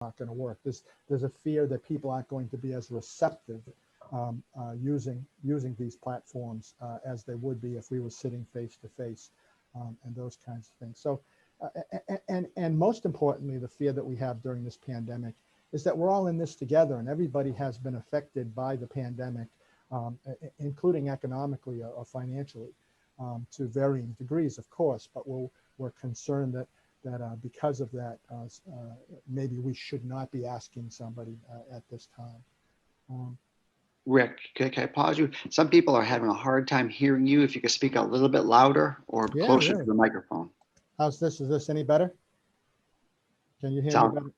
not going to work. There's a fear that people aren't going to be as receptive using these platforms as they would be if we were sitting face to face, and those kinds of things. So, and most importantly, the fear that we have during this pandemic is that we're all in this together, and everybody has been affected by the pandemic, including economically or financially, to varying degrees, of course. But we're concerned that because of that, maybe we should not be asking somebody at this time. Rick, can I pause you? Some people are having a hard time hearing you. If you could speak a little bit louder or Yeah, closer to really. the microphone. How's this? Is this any better? Can you hear me Sound, better?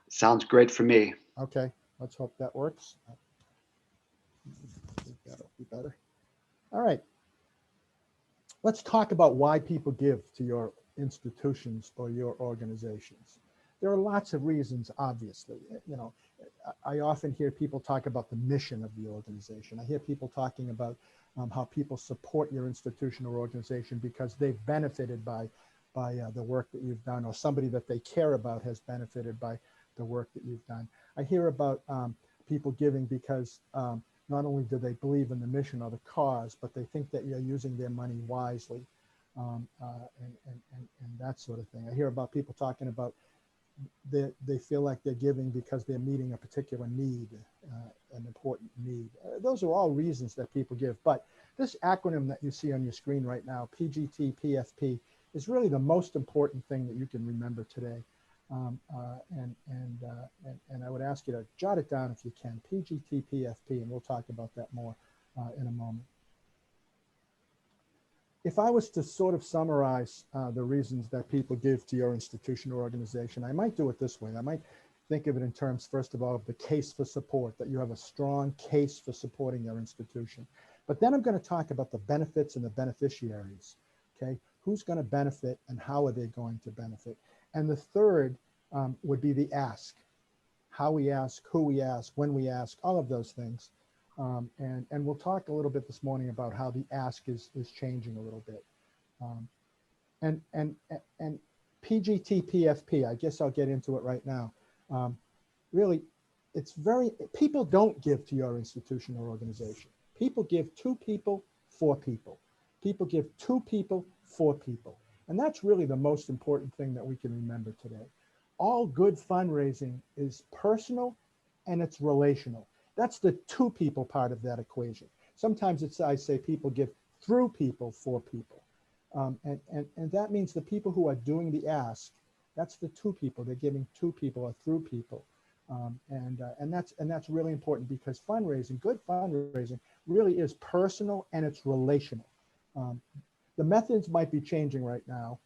sounds great for me. Okay, let's hope that works. That'll be better. All right. Let's talk about why people give to your institutions or your organizations. There are lots of reasons, obviously. You know, I often hear people talk about the mission of the organization. I hear people talking about how people support your institution or organization because they've benefited by the work that you've done, or somebody that they care about has benefited by the work that you've done. I hear about people giving because not only do they believe in the mission or the cause, but they think that you're using their money wisely, and that sort of thing. I hear about people talking about they feel like they're giving because they're meeting a particular need, an important need. Those are all reasons that people give. But this acronym that you see on your screen right now, PGT, PFP, is really the most important thing that you can remember today. And I would ask you to jot it down if you can, PGT, PFP, and we'll talk about that more in a moment. If I was to sort of summarize the reasons that people give to your institution or organization, I might do it this way. I might think of it in terms, first of all, of the case for support, that you have a strong case for supporting your institution. But then I'm going to talk about the benefits and the beneficiaries, okay? Who's going to benefit and how are they going to benefit? And the third would be the ask, how we ask, who we ask, when we ask, all of those things. And we'll talk a little bit this morning about how the ask is changing a little bit. And PGT, PFP, I guess I'll get into it right now. Really, people don't give to your institution or organization. People give to people, for people. People give to people, for people. And that's really the most important thing that we can remember today. All good fundraising is personal and it's relational. That's the to people part of that equation. Sometimes I say people give through people, for people. And that means the people who are doing the ask, that's the to people. They're giving to people or through people. And that's really important because fundraising, good fundraising, really is personal and it's relational. The methods might be changing right now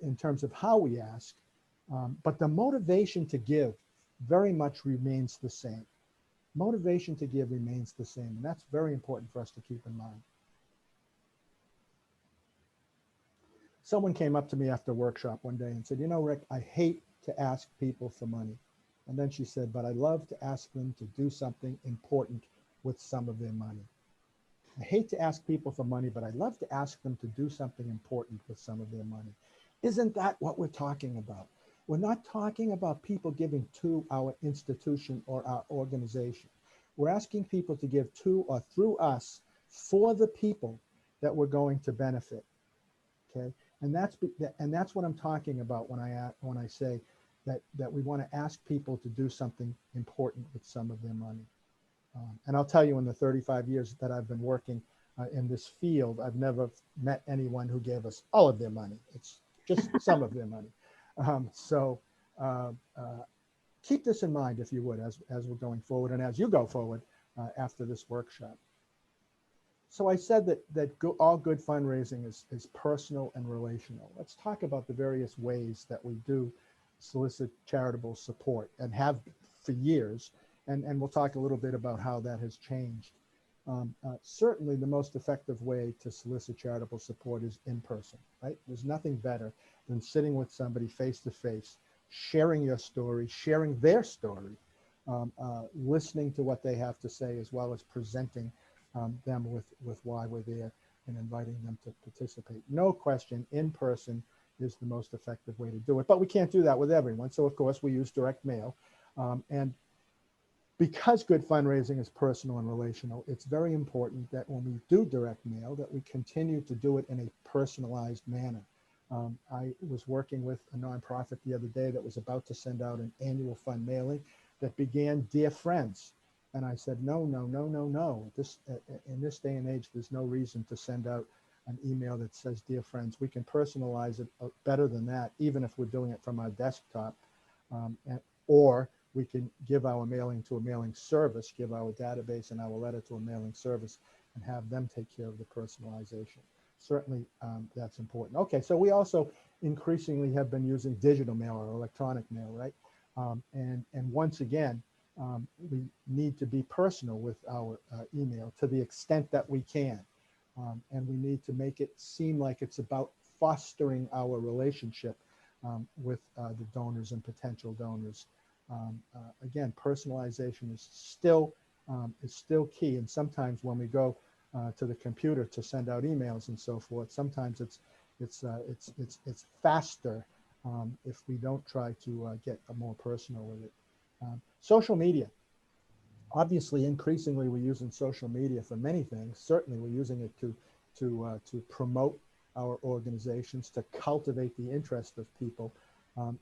in terms of how we ask, but the motivation to give very much remains the same. Motivation to give remains the same, and that's very important for us to keep in mind. Someone came up to me after a workshop one day and said, you know, Rick, I hate to ask people for money. And then she said, but I love to ask them to do something important with some of their money. I hate to ask people for money, but I love to ask them to do something important with some of their money. Isn't that what we're talking about? We're not talking about people giving to our institution or our organization. We're asking people to give to or through us for the people that we're going to benefit. Okay, and that's what I'm talking about when I say that we want to ask people to do something important with some of their money. And I'll tell you, in the 35 years that I've been working in this field, I've never met anyone who gave us all of their money. It's just some of their money. So keep this in mind, if you would, as we're going forward and as you go forward after this workshop. So I said that all good fundraising is personal and relational. Let's talk about the various ways that we do solicit charitable support and have for years. And we'll talk a little bit about how that has changed. Certainly the most effective way to solicit charitable support is in person, right? There's nothing better than sitting with somebody face to face, sharing your story, sharing their story, listening to what they have to say, as well as presenting them with why we're there and inviting them to participate. No question, in person is the most effective way to do it. But we can't do that with everyone. So of course we use direct mail. And because good fundraising is personal and relational, it's very important that when we do direct mail, that we continue to do it in a personalized manner. I was working with a nonprofit the other day that was about to send out an annual fund mailing that began, "Dear friends." And I said, no. This, in this day and age, there's no reason to send out an email that says, "Dear friends." We can personalize it better than that, even if we're doing it from our desktop. Or we can give our mailing to a mailing service, give our database and our letter to a mailing service, and have them take care of the personalization. Certainly, that's important. Okay, so we also increasingly have been using digital mail or electronic mail, right? And once again, we need to be personal with our email to the extent that we can. And we need to make it seem like it's about fostering our relationship with the donors and potential donors. Again, personalization is still key. And sometimes when we go to the computer to send out emails and so forth, sometimes it's faster if we don't try to get more personal with it. Social media. Obviously, increasingly, we're using social media for many things. Certainly, we're using it to promote our organizations, to cultivate the interest of people,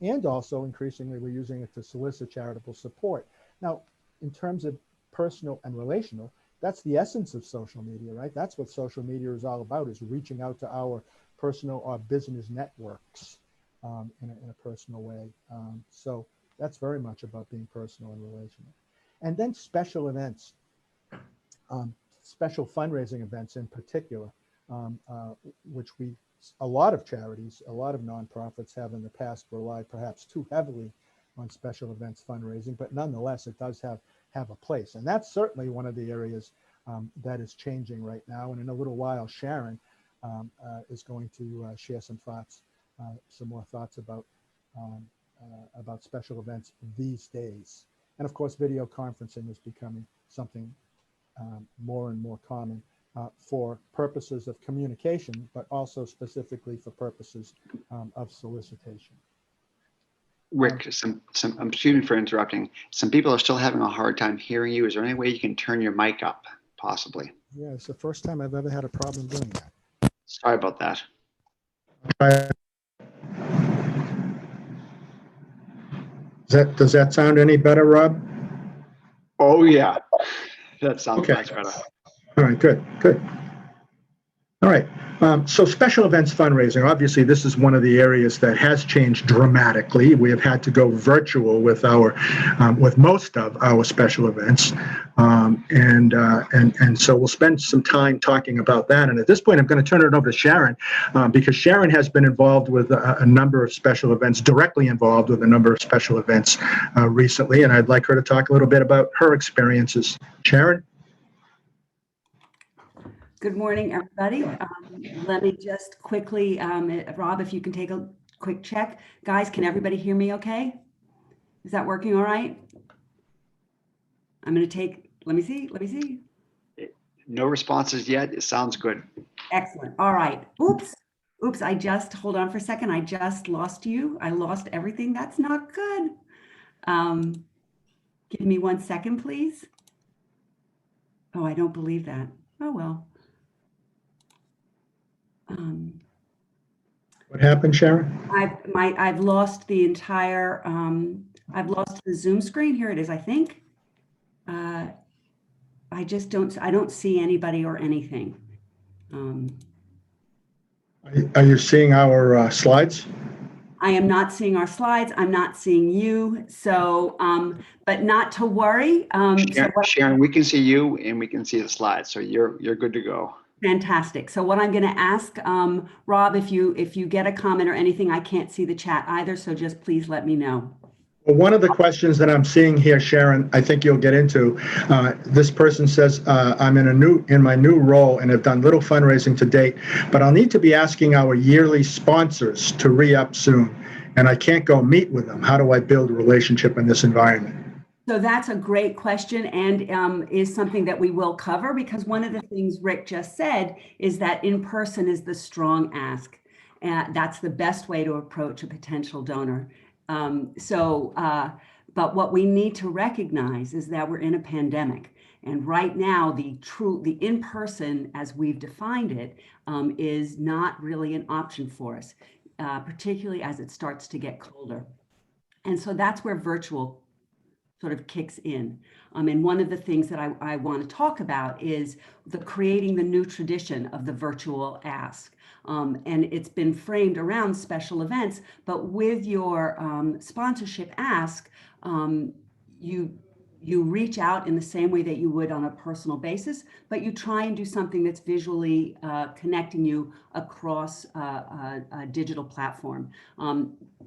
and also increasingly, we're using it to solicit charitable support. Now, in terms of personal and relational, that's the essence of social media, right? That's what social media is all about: is reaching out to our personal or business networks in a personal way. So that's very much about being personal and relational. And then special events, special fundraising events in particular, which a lot of charities, a lot of nonprofits have in the past relied perhaps too heavily on special events fundraising, but nonetheless, it does have a place. And that's certainly one of the areas that is changing right now. And in a little while, Sharon is going to share some more thoughts about special events these days. And of course, video conferencing is becoming something more and more common for purposes of communication, but also specifically for purposes of solicitation. Rick, excuse me for interrupting. Some people are still having a hard time hearing you. Is there any way you can turn your mic up, possibly? Yeah, it's the first time I've ever had a problem doing that. Sorry about that. Does that sound any better, Rob? Oh, yeah. That sounds Okay. much better. All right, good. All right. So special events fundraising, obviously, this is one of the areas that has changed dramatically. We have had to go virtual with with most of our special events, and so we'll spend some time talking about that. And at this point, I'm going to turn it over to Sharon because Sharon has been involved with a number of special events, directly involved with a number of special events recently, and I'd like her to talk a little bit about her experiences. Sharon? Good morning, everybody. Let me just quickly, Rob, if you can take a quick check. Guys, can everybody hear me okay? Is that working all right? I'm going to take, let me see. No responses yet. It sounds good. Excellent. All right. Oops, hold on for a second. I just lost you. I lost everything. That's not good. Give me 1 second, please. Oh, I don't believe that. Oh, well. What happened, Sharon? I've lost the entire, I've lost the Zoom screen. Here it is, I think. I don't see anybody or anything. Are you seeing our slides? I am not seeing our slides. I'm not seeing you. So, but not to worry. Sharon, we can see you and we can see the slides. So you're good to go. Fantastic. So what I'm going to ask, Rob, if you get a comment or anything, I can't see the chat either. So just please let me know. Well, one of the questions that I'm seeing here, Sharon, I think you'll get into. This person says, "I'm in my new role and have done little fundraising to date, but I'll need to be asking our yearly sponsors to re-up soon, and I can't go meet with them. How do I build a relationship in this environment?" So that's a great question and is something that we will cover because one of the things Rick just said is that in person is the strong ask. And that's the best way to approach a potential donor. But what we need to recognize is that we're in a pandemic. And right now, the in-person, as we've defined it, is not really an option for us, particularly as it starts to get colder. And so that's where virtual sort of kicks in. And one of the things that I want to talk about is creating the new tradition of the virtual ask. And it's been framed around special events, but with your sponsorship ask, you reach out in the same way that you would on a personal basis, but you try and do something that's visually connecting you across a digital platform.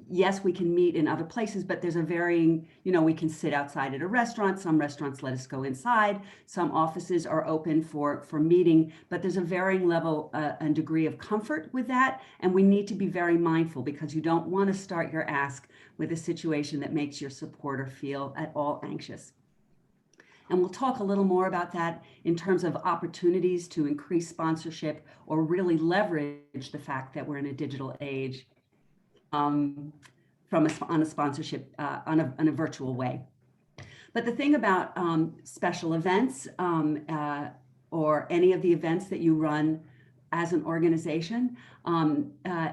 Yes, we can meet in other places, but there's a varying, we can sit outside at a restaurant. Some restaurants let us go inside. Some offices are open for meeting, but there's a varying level and degree of comfort with that. And we need to be very mindful, because you don't want to start your ask with a situation that makes your supporter feel at all anxious. And we'll talk a little more about that in terms of opportunities to increase sponsorship or really leverage the fact that we're in a digital age on a sponsorship, on a virtual way. But the thing about special events or any of the events that you run as an organization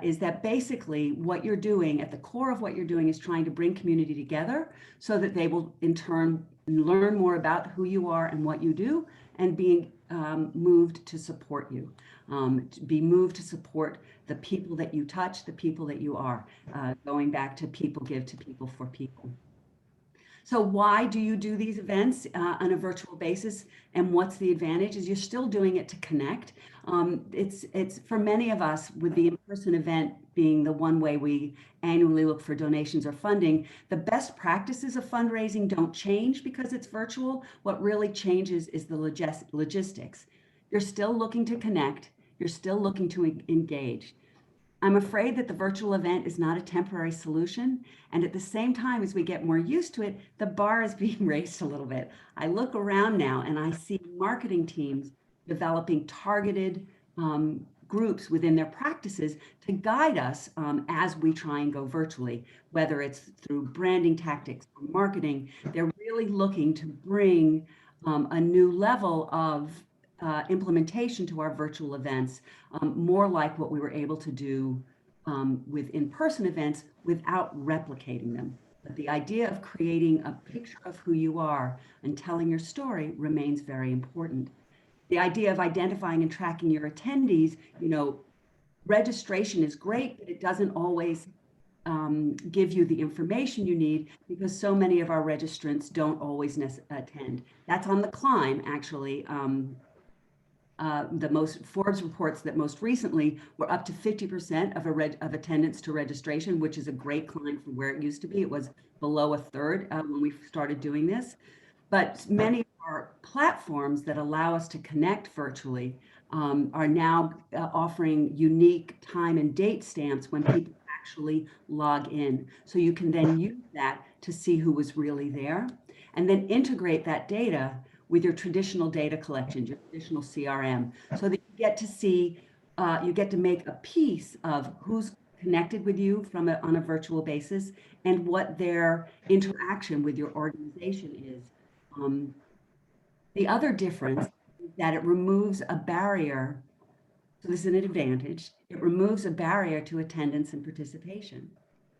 is that basically what you're doing, at the core of what you're doing, is trying to bring community together so that they will in turn learn more about who you are and what you do, and being moved to support you, be moved to support the people that you touch, the people that you are, going back to people give to people for people. So why do you do these events on a virtual basis? And what's the advantage? Is you're still doing it to connect. It's for many of us, with the in-person event being the one way we annually look for donations or funding, the best practices of fundraising don't change because it's virtual. What really changes is the logistics. You're still looking to connect. You're still looking to engage. I'm afraid that the virtual event is not a temporary solution. And at the same time, as we get more used to it, the bar is being raised a little bit. I look around now and I see marketing teams developing targeted groups within their practices to guide us as we try and go virtually, whether it's through branding tactics or marketing. They're really looking to bring a new level of implementation to our virtual events, more like what we were able to do with in-person events without replicating them. But the idea of creating a picture of who you are and telling your story remains very important. The idea of identifying and tracking your attendees, registration is great, but it doesn't always give you the information you need, because so many of our registrants don't always attend. That's on the climb, actually. The most Forbes reports that most recently we're up to 50% of attendance to registration, which is a great climb from where it used to be. It was below a third when we started doing this. But many of our platforms that allow us to connect virtually are now offering unique time and date stamps when people actually log in. So you can then use that to see who was really there, and then integrate that data with your traditional data collection, your traditional CRM, so that you get to see, you get to make a piece of who's connected with you on a virtual basis and what their interaction with your organization is. The other difference is that it removes a barrier. So this is an advantage. It removes a barrier to attendance and participation,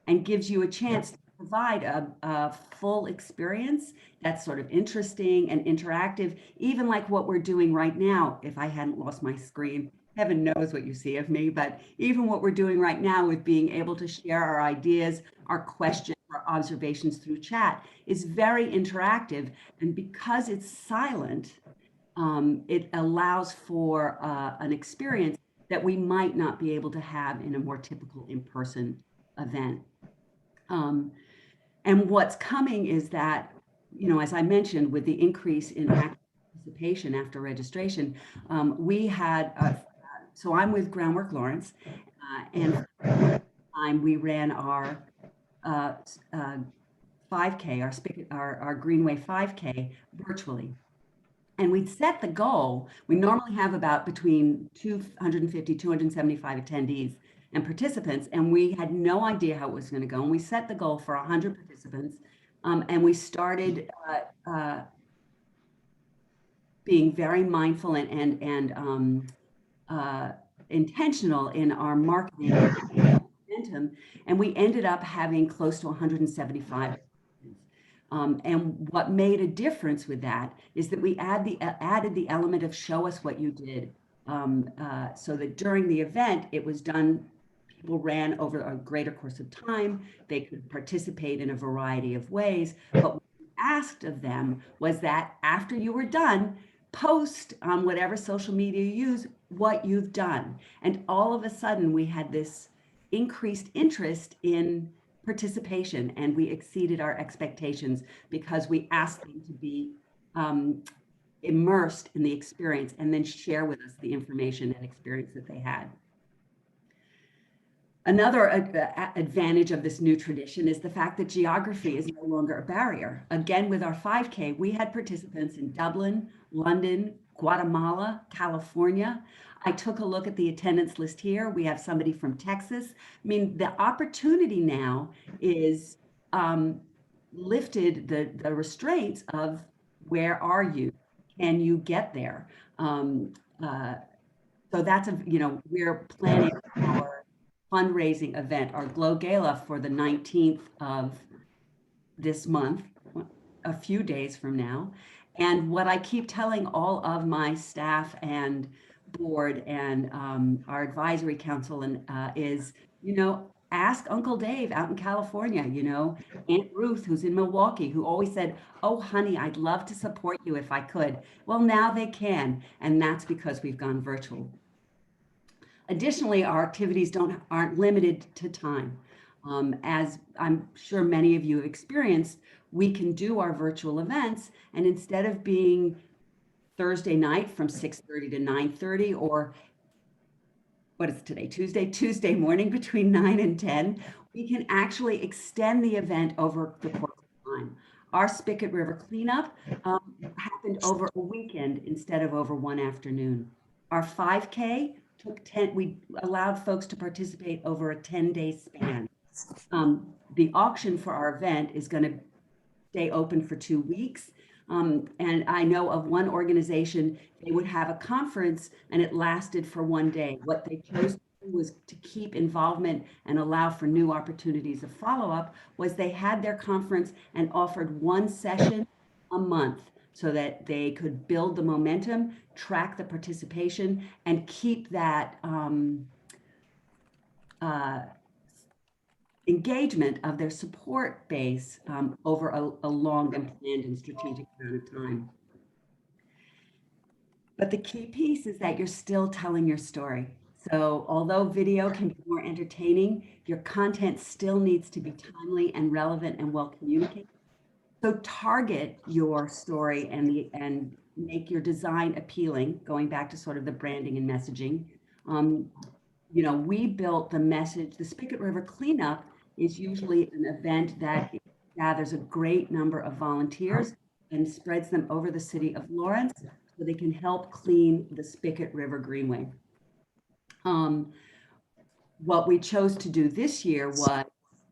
and gives you a chance to provide a full experience that's sort of interesting and interactive, even like what we're doing right now. If I hadn't lost my screen, heaven knows what you see of me, but even what we're doing right now with being able to share our ideas, our questions, our observations through chat is very interactive. And because it's silent, it allows for an experience that we might not be able to have in a more typical in-person event. And what's coming is that, as I mentioned, with the increase in active participation after registration, we had, so I'm with Groundwork Lawrence, and for the time we ran our 5K, our Greenway 5K virtually. And we'd set the goal. We normally have about between 250, 275 attendees and participants, and we had no idea how it was going to go. And we set the goal for 100 participants, and we started being very mindful and intentional in our marketing momentum, and we ended up having close to 175. And what made a difference with that is that we added the element of show us what you did, so that during the event it was done. People ran over a greater course of time. They could participate in a variety of ways. But what we asked of them was that after you were done, post on whatever social media you use what you've done. And all of a sudden we had this increased interest in participation, and we exceeded our expectations because we asked them to be immersed in the experience and then share with us the information and experience that they had. Another advantage of this new tradition is the fact that geography is no longer a barrier. Again, with our 5K, we had participants in Dublin, London, Guatemala, California. I took a look at the attendance list here. We have somebody from Texas. I mean, the opportunity now is lifted the restraints of where are you? Can you get there? So that's we're planning our fundraising event, our Glow Gala, for the 19th of this month, a few days from now. And what I keep telling all of my staff and board and our advisory council is, ask Uncle Dave out in California, Aunt Ruth, who's in Milwaukee, who always said, oh, honey, I'd love to support you if I could. Well, now they can. And that's because we've gone virtual. Additionally, our activities aren't limited to time. As I'm sure many of you have experienced, we can do our virtual events, and instead of being Thursday night from 6:30 to 9:30, or what is today, Tuesday morning between 9 and 10, we can actually extend the event over the course of time. Our Spicket River cleanup happened over a weekend instead of over one afternoon. Our 5K we allowed folks to participate over a 10-day span. The auction for our event is going to stay open for 2 weeks. And I know of one organization, they would have a conference and it lasted for 1 day. What they chose to do was to keep involvement and allow for new opportunities of follow-up, was they had their conference and offered one session a month so that they could build the momentum, track the participation, and keep that engagement of their support base over a long and planned and strategic amount of time. But the key piece is that you're still telling your story. So although video can be more entertaining, your content still needs to be timely and relevant and well communicated. So target your story and make your design appealing, going back to sort of the branding and messaging. We built the message. The Spicket River cleanup is usually an event that gathers a great number of volunteers and spreads them over the city of Lawrence so they can help clean the Spicket River Greenway. What we chose to do this year was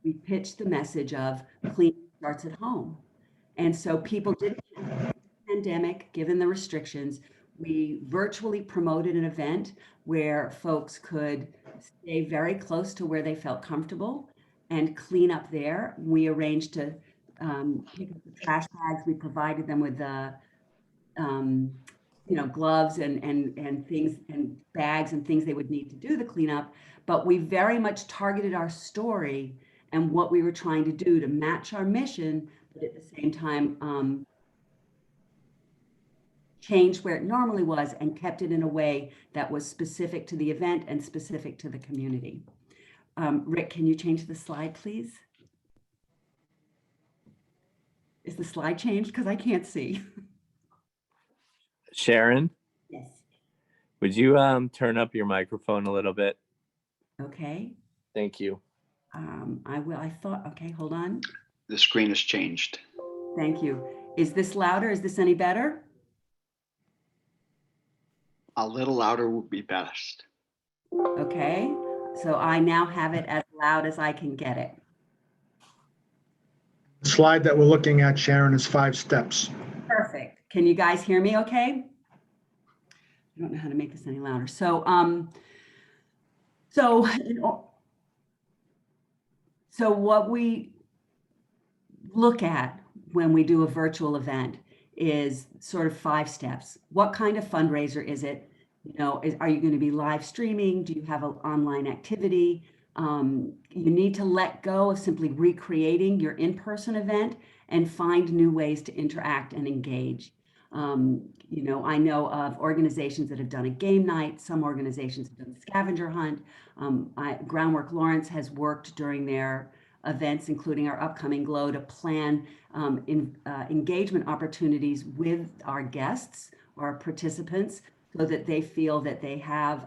we pitched the message of cleaning starts at home. And so people didn't have the pandemic, given the restrictions, we virtually promoted an event where folks could stay very close to where they felt comfortable and clean up there. We arranged to pick up the trash bags. We provided them with gloves and things and bags and things they would need to do the cleanup. But we very much targeted our story and what we were trying to do to match our mission, but at the same time, changed where it normally was and kept it in a way that was specific to the event and specific to the community. Rick, can you change the slide, please? Is the slide changed? Because I can't see. Sharon? Yes. Would you turn up your microphone a little bit? Okay. Thank you. I will. Okay, hold on. The screen has changed. Thank you. Is this louder? Is this any better? A little louder would be best. Okay. So I now have it as loud as I can get it. The slide that we're looking at, Sharon, is 5 steps. Perfect. Can you guys hear me okay? I don't know how to make this any louder. So what we look at when we do a virtual event is sort of 5 steps. What kind of fundraiser is it? You know, are you going to be live streaming? Do you have an online activity? You need to let go of simply recreating your in-person event and find new ways to interact and engage. You know, I know of organizations that have done a game night. Some organizations have done a scavenger hunt. Groundwork Lawrence has worked during their events, including our upcoming GLOW, to plan engagement opportunities with our guests or our participants so that they feel that they have,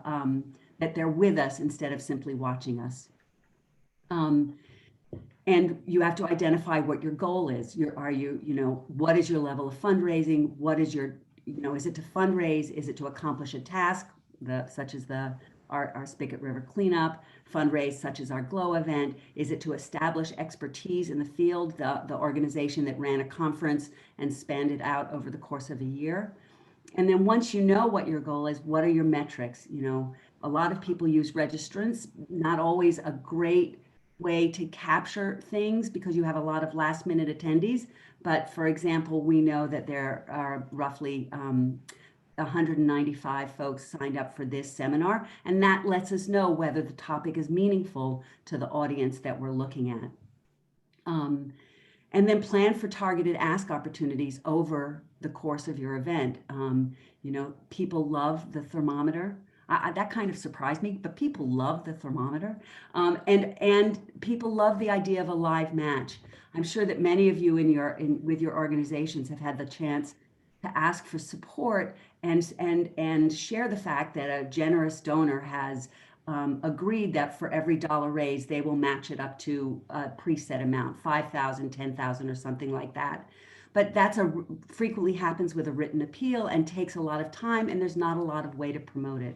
that they're with us instead of simply watching us. And you have to identify what your goal is. What is your level of fundraising? What is your, is it to fundraise? Is it to accomplish a task, such as our Spigot River cleanup, fundraise such as our GLOW event? Is it to establish expertise in the field, the organization that ran a conference and spanned it out over the course of a year? And then once you know what your goal is, what are your metrics? A lot of people use registrants, not always a great way to capture things because you have a lot of last minute attendees. But for example, we know that there are roughly 195 folks signed up for this seminar, and that lets us know whether the topic is meaningful to the audience that we're looking at. And then plan for targeted ask opportunities over the course of your event. People love the thermometer. That kind of surprised me, but people love the thermometer. And people love the idea of a live match. I'm sure that many of you with your organizations have had the chance to ask for support and share the fact that a generous donor has agreed that for every dollar raised, they will match it up to a preset amount, 5,000, 10,000, or something like that. But frequently happens with a written appeal and takes a lot of time, and there's not a lot of way to promote it.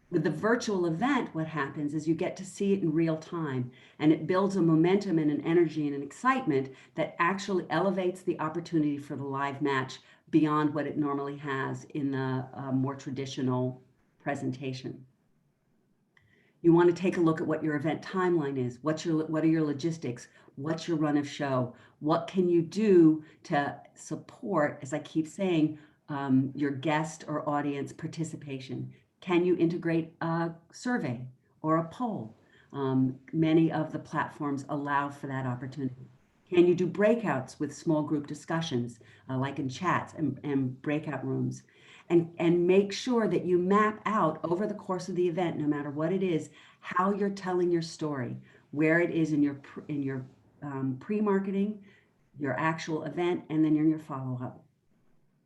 With the virtual event, what happens is you get to see it in real time, and it builds a momentum and an energy and an excitement that actually elevates the opportunity for the live match beyond what it normally has in the more traditional presentation. You want to take a look at what your event timeline is. What are your logistics? What's your run of show? What can you do to support, as I keep saying, your guest or audience participation? Can you integrate a survey or a poll? Many of the platforms allow for that opportunity. Can you do breakouts with small group discussions, like in chats and breakout rooms? And make sure that you map out over the course of the event, no matter what it is, how you're telling your story, where it is in your pre-marketing, your actual event, and then in your follow-up.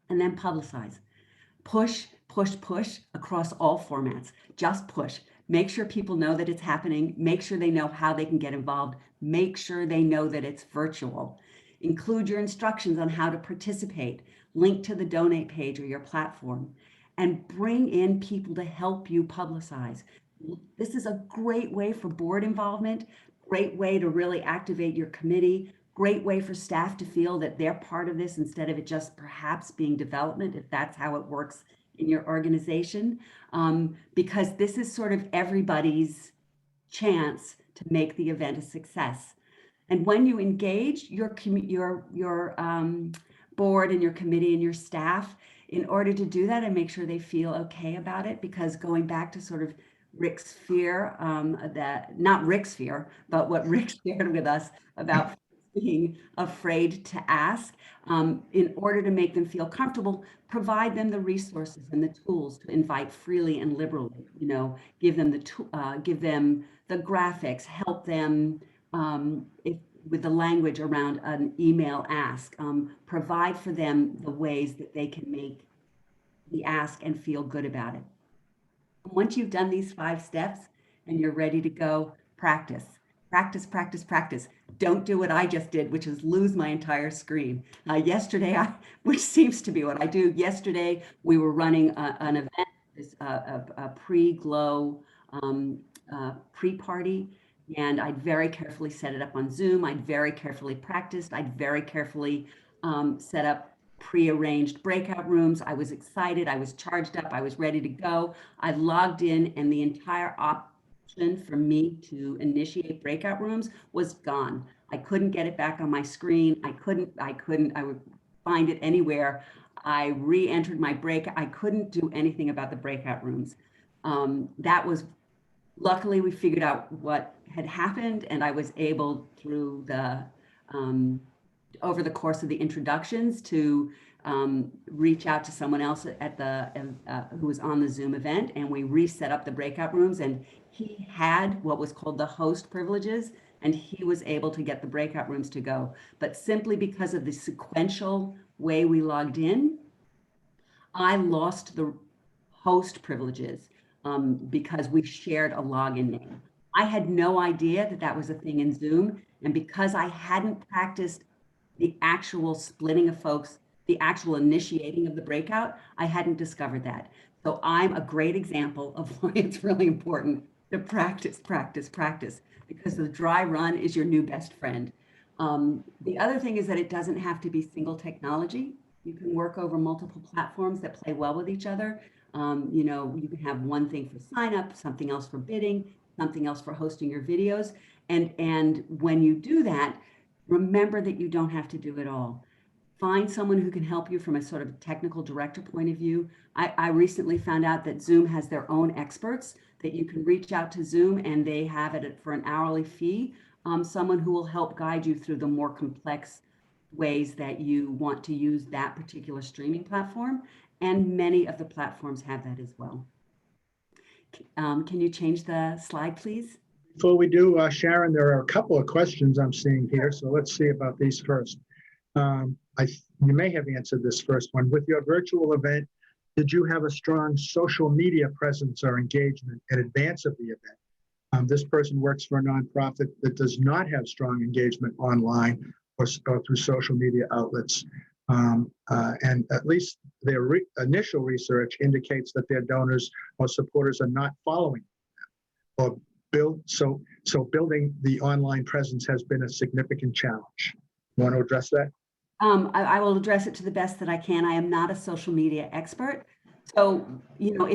And then publicize. Push, push, push across all formats. Just push. Make sure people know that it's happening. Make sure they know how they can get involved. Make sure they know that it's virtual. Include your instructions on how to participate. Link to the donate page or your platform. And bring in people to help you publicize. This is a great way for board involvement, great way to really activate your committee, great way for staff to feel that they're part of this instead of it just perhaps being development, if that's how it works in your organization, because this is sort of everybody's chance to make the event a success. And when you engage your board and your committee and your staff, in order to do that and make sure they feel okay about it, because going back to sort of Rick's fear, not Rick's fear, but what Rick shared with us about being afraid to ask, in order to make them feel comfortable, provide them the resources and the tools to invite freely and liberally. Give them the graphics, help them with the language around an email ask, provide for them the ways that they can make the ask and feel good about it. Once you've done these 5 steps and you're ready to go, practice. Practice, practice, practice. Don't do what I just did, which is lose my entire screen. Yesterday, which seems to be what I do. Yesterday, we were running an event, a pre-GLOW pre-party, and I'd very carefully set it up on Zoom. I'd very carefully practiced. I'd very carefully set up pre-arranged breakout rooms. I was excited. I was charged up. I was ready to go. I logged in, and the entire option for me to initiate breakout rooms was gone. I couldn't get it back on my screen. I would find it anywhere. I re-entered my break. I couldn't do anything about the breakout rooms. That was, luckily we figured out what had happened, and I was able through the, over the course of the introductions to reach out to someone else at the, who was on the Zoom event, and we reset up the breakout rooms, and he had what was called the host privileges, and he was able to get the breakout rooms to go. But simply because of the sequential way we logged in, I lost the host privileges because we shared a login name. I had no idea that that was a thing in Zoom. And because I hadn't practiced the actual splitting of folks, the actual initiating of the breakout, I hadn't discovered that. So I'm a great example of why it's really important to practice, practice, practice, because the dry run is your new best friend. The other thing is that it doesn't have to be single technology. You can work over multiple platforms that play well with each other. You know, you can have one thing for sign up, something else for bidding, something else for hosting your videos. And when you do that, remember that you don't have to do it all. Find someone who can help you from a sort of technical director point of view. I recently found out that Zoom has their own experts that you can reach out to Zoom, and they have it for an hourly fee. Someone who will help guide you through the more complex ways that you want to use that particular streaming platform. And many of the platforms have that as well. Can you change the slide, please? Before we do, Sharon, there are a couple of questions I'm seeing here, so let's see about these first. You may have answered this first one. With your virtual event, did you have a strong social media presence or engagement in advance of the event? This person works for a nonprofit that does not have strong engagement online or through social media outlets. And at least their initial research indicates that their donors or supporters are not following them or so building the online presence has been a significant challenge. You want to address that? I will address it to the best that I can. I am not a social media expert. So, you know,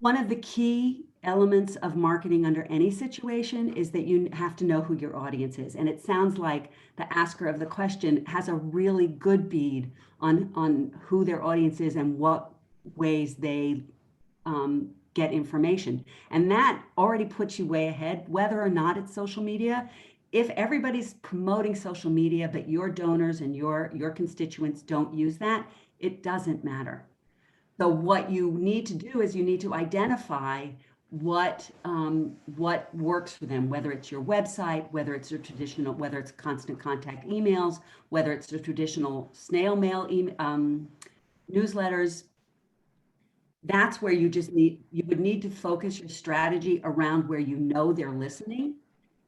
one of the key elements of marketing under any situation is that you have to know who your audience is. And it sounds like the asker of the question has a really good bead on who their audience is and what ways they get information. And that already puts you way ahead, whether or not it's social media. If everybody's promoting social media, but your donors and your constituents don't use that, it doesn't matter. So what you need to do is you need to identify what works for them, whether it's your website, whether it's whether it's constant contact emails, whether it's the traditional snail mail newsletters. That's where you would need to focus your strategy around where you know they're listening,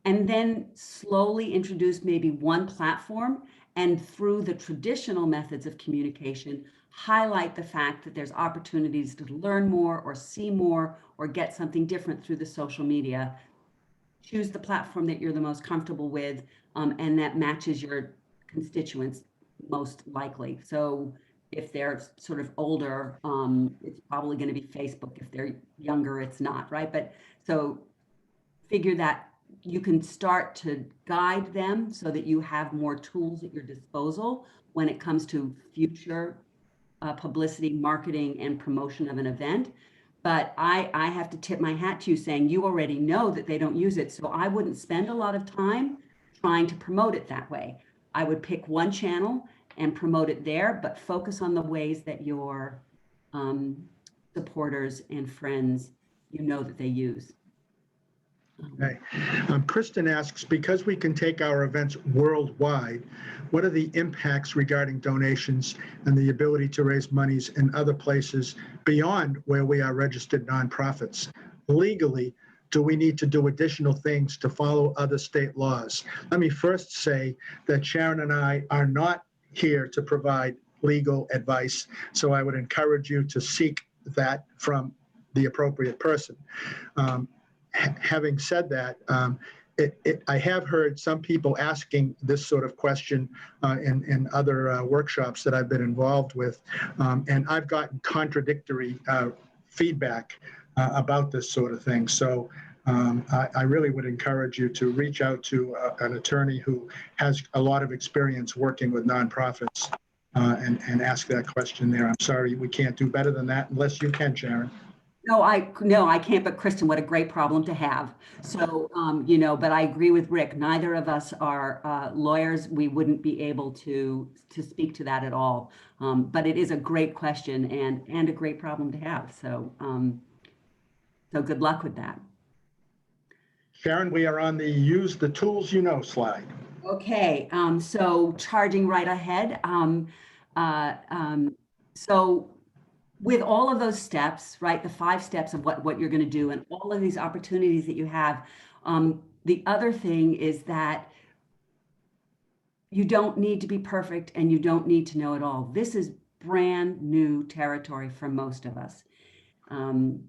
and then slowly introduce maybe one platform, and through the traditional methods of communication, highlight the fact that there's opportunities to learn more or see more or get something different through the social media. Choose the platform that you're the most comfortable with and that matches your constituents most likely. So if they're sort of older, it's probably going to be Facebook. If they're younger, it's not, right? But so figure that you can start to guide them so that you have more tools at your disposal when it comes to future publicity, marketing, and promotion of an event. But I have to tip my hat to you saying you already know that they don't use it. So I wouldn't spend a lot of time trying to promote it that way. I would pick one channel and promote it there, but focus on the ways that your supporters and friends, you know that they use. Okay. Kristen asks, because we can take our events worldwide, what are the impacts regarding donations and the ability to raise monies in other places beyond where we are registered nonprofits? Legally, do we need to do additional things to follow other state laws? Let me first say that Sharon and I are not here to provide legal advice, so I would encourage you to seek that from the appropriate person. Having said that, I have heard some people asking this sort of question in other workshops that I've been involved with, and I've gotten contradictory feedback about this sort of thing. So I really would encourage you to reach out to an attorney who has a lot of experience working with nonprofits and ask that question there. I'm sorry, we can't do better than that unless you can, Sharon. No, I can't, but Kristen, what a great problem to have. So, you know, but I agree with Rick. Neither of us are lawyers. We wouldn't be able to speak to that at all. But it is a great question and a great problem to have. So, so good luck with that. Sharon, we are on the use the tools you know slide. Okay, so charging right ahead. So with all of those steps, right, the 5 steps of what you're going to do and all of these opportunities that you have, the other thing is that you don't need to be perfect and you don't need to know it all. This is brand new territory for most of us.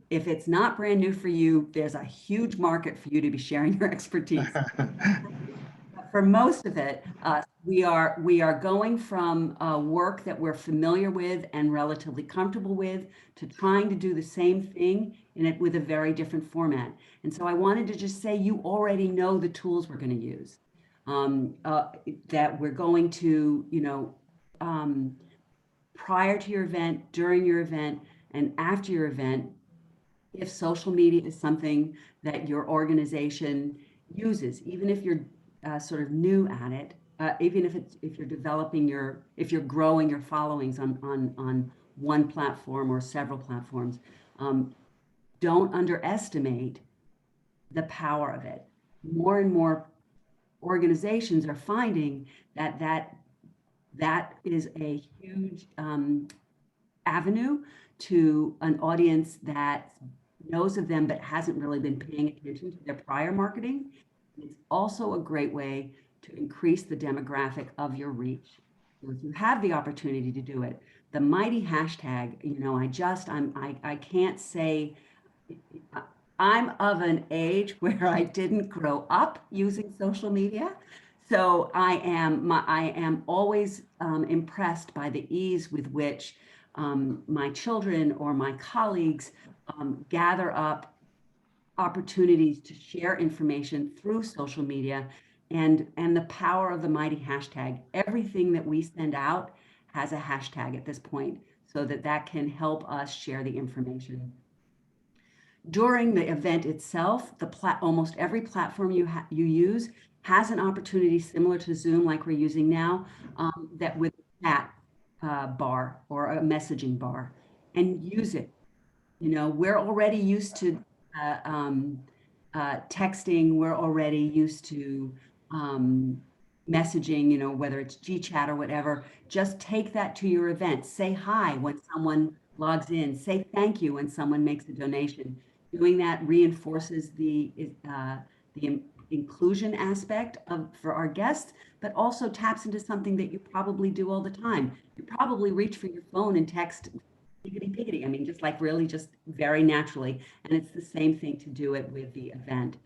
If it's not brand new for you, there's a huge market for you to be sharing your expertise. For most of it, we are going from work that we're familiar with and relatively comfortable with to trying to do the same thing with a very different format. And so I wanted to just say you already know the tools we're going to use, that we're going to, you know, prior to your event, during your event, and after your event, if social media is something that your organization uses, even if you're sort of new at it, even if you're developing if you're growing your followings on one platform or several platforms, don't underestimate the power of it. More and more organizations are finding that is a huge avenue to an audience that knows of them but hasn't really been paying attention to their prior marketing. It's also a great way to increase the demographic of your reach. So if you have the opportunity to do it, the mighty hashtag, you know, I can't say, I'm of an age where I didn't grow up using social media. So I am always impressed by the ease with which my children or my colleagues gather up opportunities to share information through social media and the power of the mighty hashtag. Everything that we send out has a hashtag at this point so that can help us share the information. During the event itself, almost every platform you use has an opportunity similar to Zoom like we're using now, that with a chat bar or a messaging bar, and use it. You know, we're already used to texting, we're already used to messaging, you know, whether it's GChat or whatever. Just take that to your event. Say hi when someone logs in. Say thank you when someone makes a donation. Doing that reinforces the inclusion aspect for our guests, but also taps into something that you probably do all the time. You probably reach for your phone and text piggity. I mean, just like really just very naturally. And it's the same thing to do it with the event.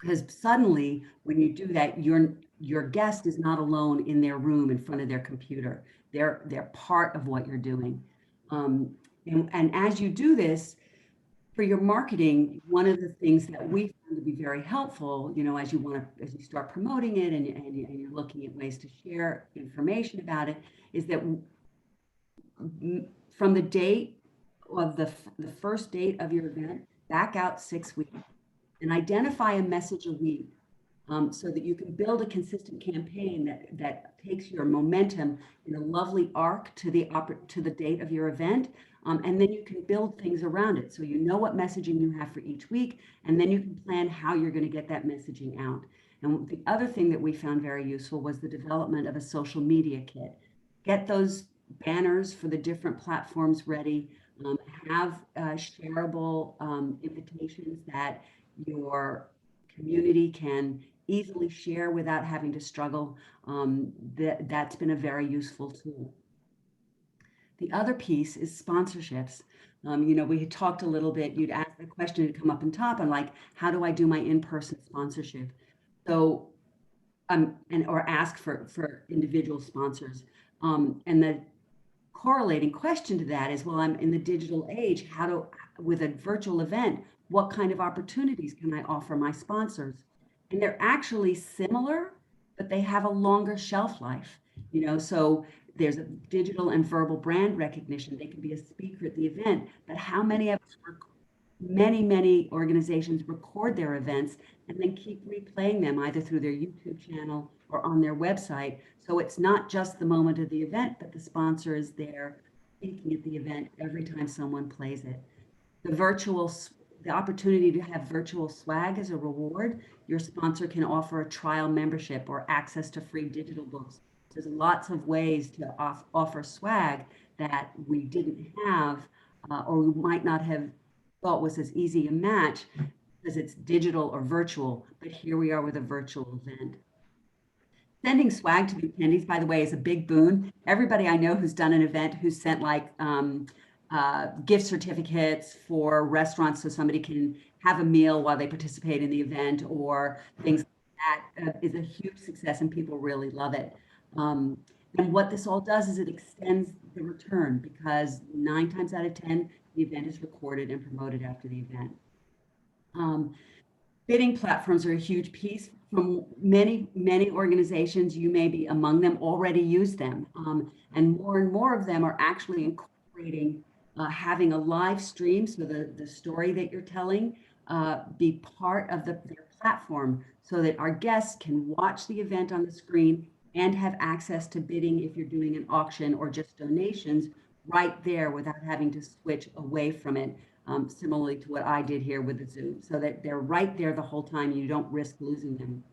Because suddenly when you do that, your guest is not alone in their room in front of their computer. They're part of what you're doing. And as you do this, for your marketing, one of the things that we found to be very helpful, you know, as you start promoting it and you're looking at ways to share information about it, is that from the date of the first date of your event, back out 6 weeks and identify a message a week, so that you can build a consistent campaign that takes your momentum in a lovely arc to the date of your event. And then you can build things around it. So you know what messaging you have for each week, and then you can plan how you're going to get that messaging out. And the other thing that we found very useful was the development of a social media kit. Get those banners for the different platforms ready. Have shareable invitations that your community can easily share without having to struggle. That's been a very useful tool. The other piece is sponsorships. We had talked a little bit, you'd ask the question to come up on top and like, how do I do my in-person sponsorship? So, or ask for individual sponsors. And the correlating question to that is, well, I'm in the digital age, with a virtual event, what kind of opportunities can I offer my sponsors? And they're actually similar, but they have a longer shelf life, so there's a digital and verbal brand recognition. They can be a speaker at the event, but how many of us many organizations record their events and then keep replaying them either through their YouTube channel or on their website. So it's not just the moment of the event, but the sponsor is there speaking at the event every time someone plays it. The opportunity to have virtual swag as a reward, your sponsor can offer a trial membership or access to free digital books. There's lots of ways to offer swag that we didn't have or we might not have thought was as easy a match because it's digital or virtual, but here we are with a virtual event. Sending swag to the attendees, by the way, is a big boon. Everybody I know who's done an event who's sent like gift certificates for restaurants so somebody can have a meal while they participate in the event or things like that is a huge success and people really love it. And what this all does is it extends the return because 9 times out of 10, the event is recorded and promoted after the event. Bidding platforms are a huge piece. From many organizations, you may be among them, already use them. And more of them are actually incorporating having a live stream, so the story that you're telling be part of their platform so that our guests can watch the event on the screen and have access to bidding if you're doing an auction or just donations right there without having to switch away from it, similarly to what I did here with the Zoom, so that they're right there the whole time. You don't risk losing them.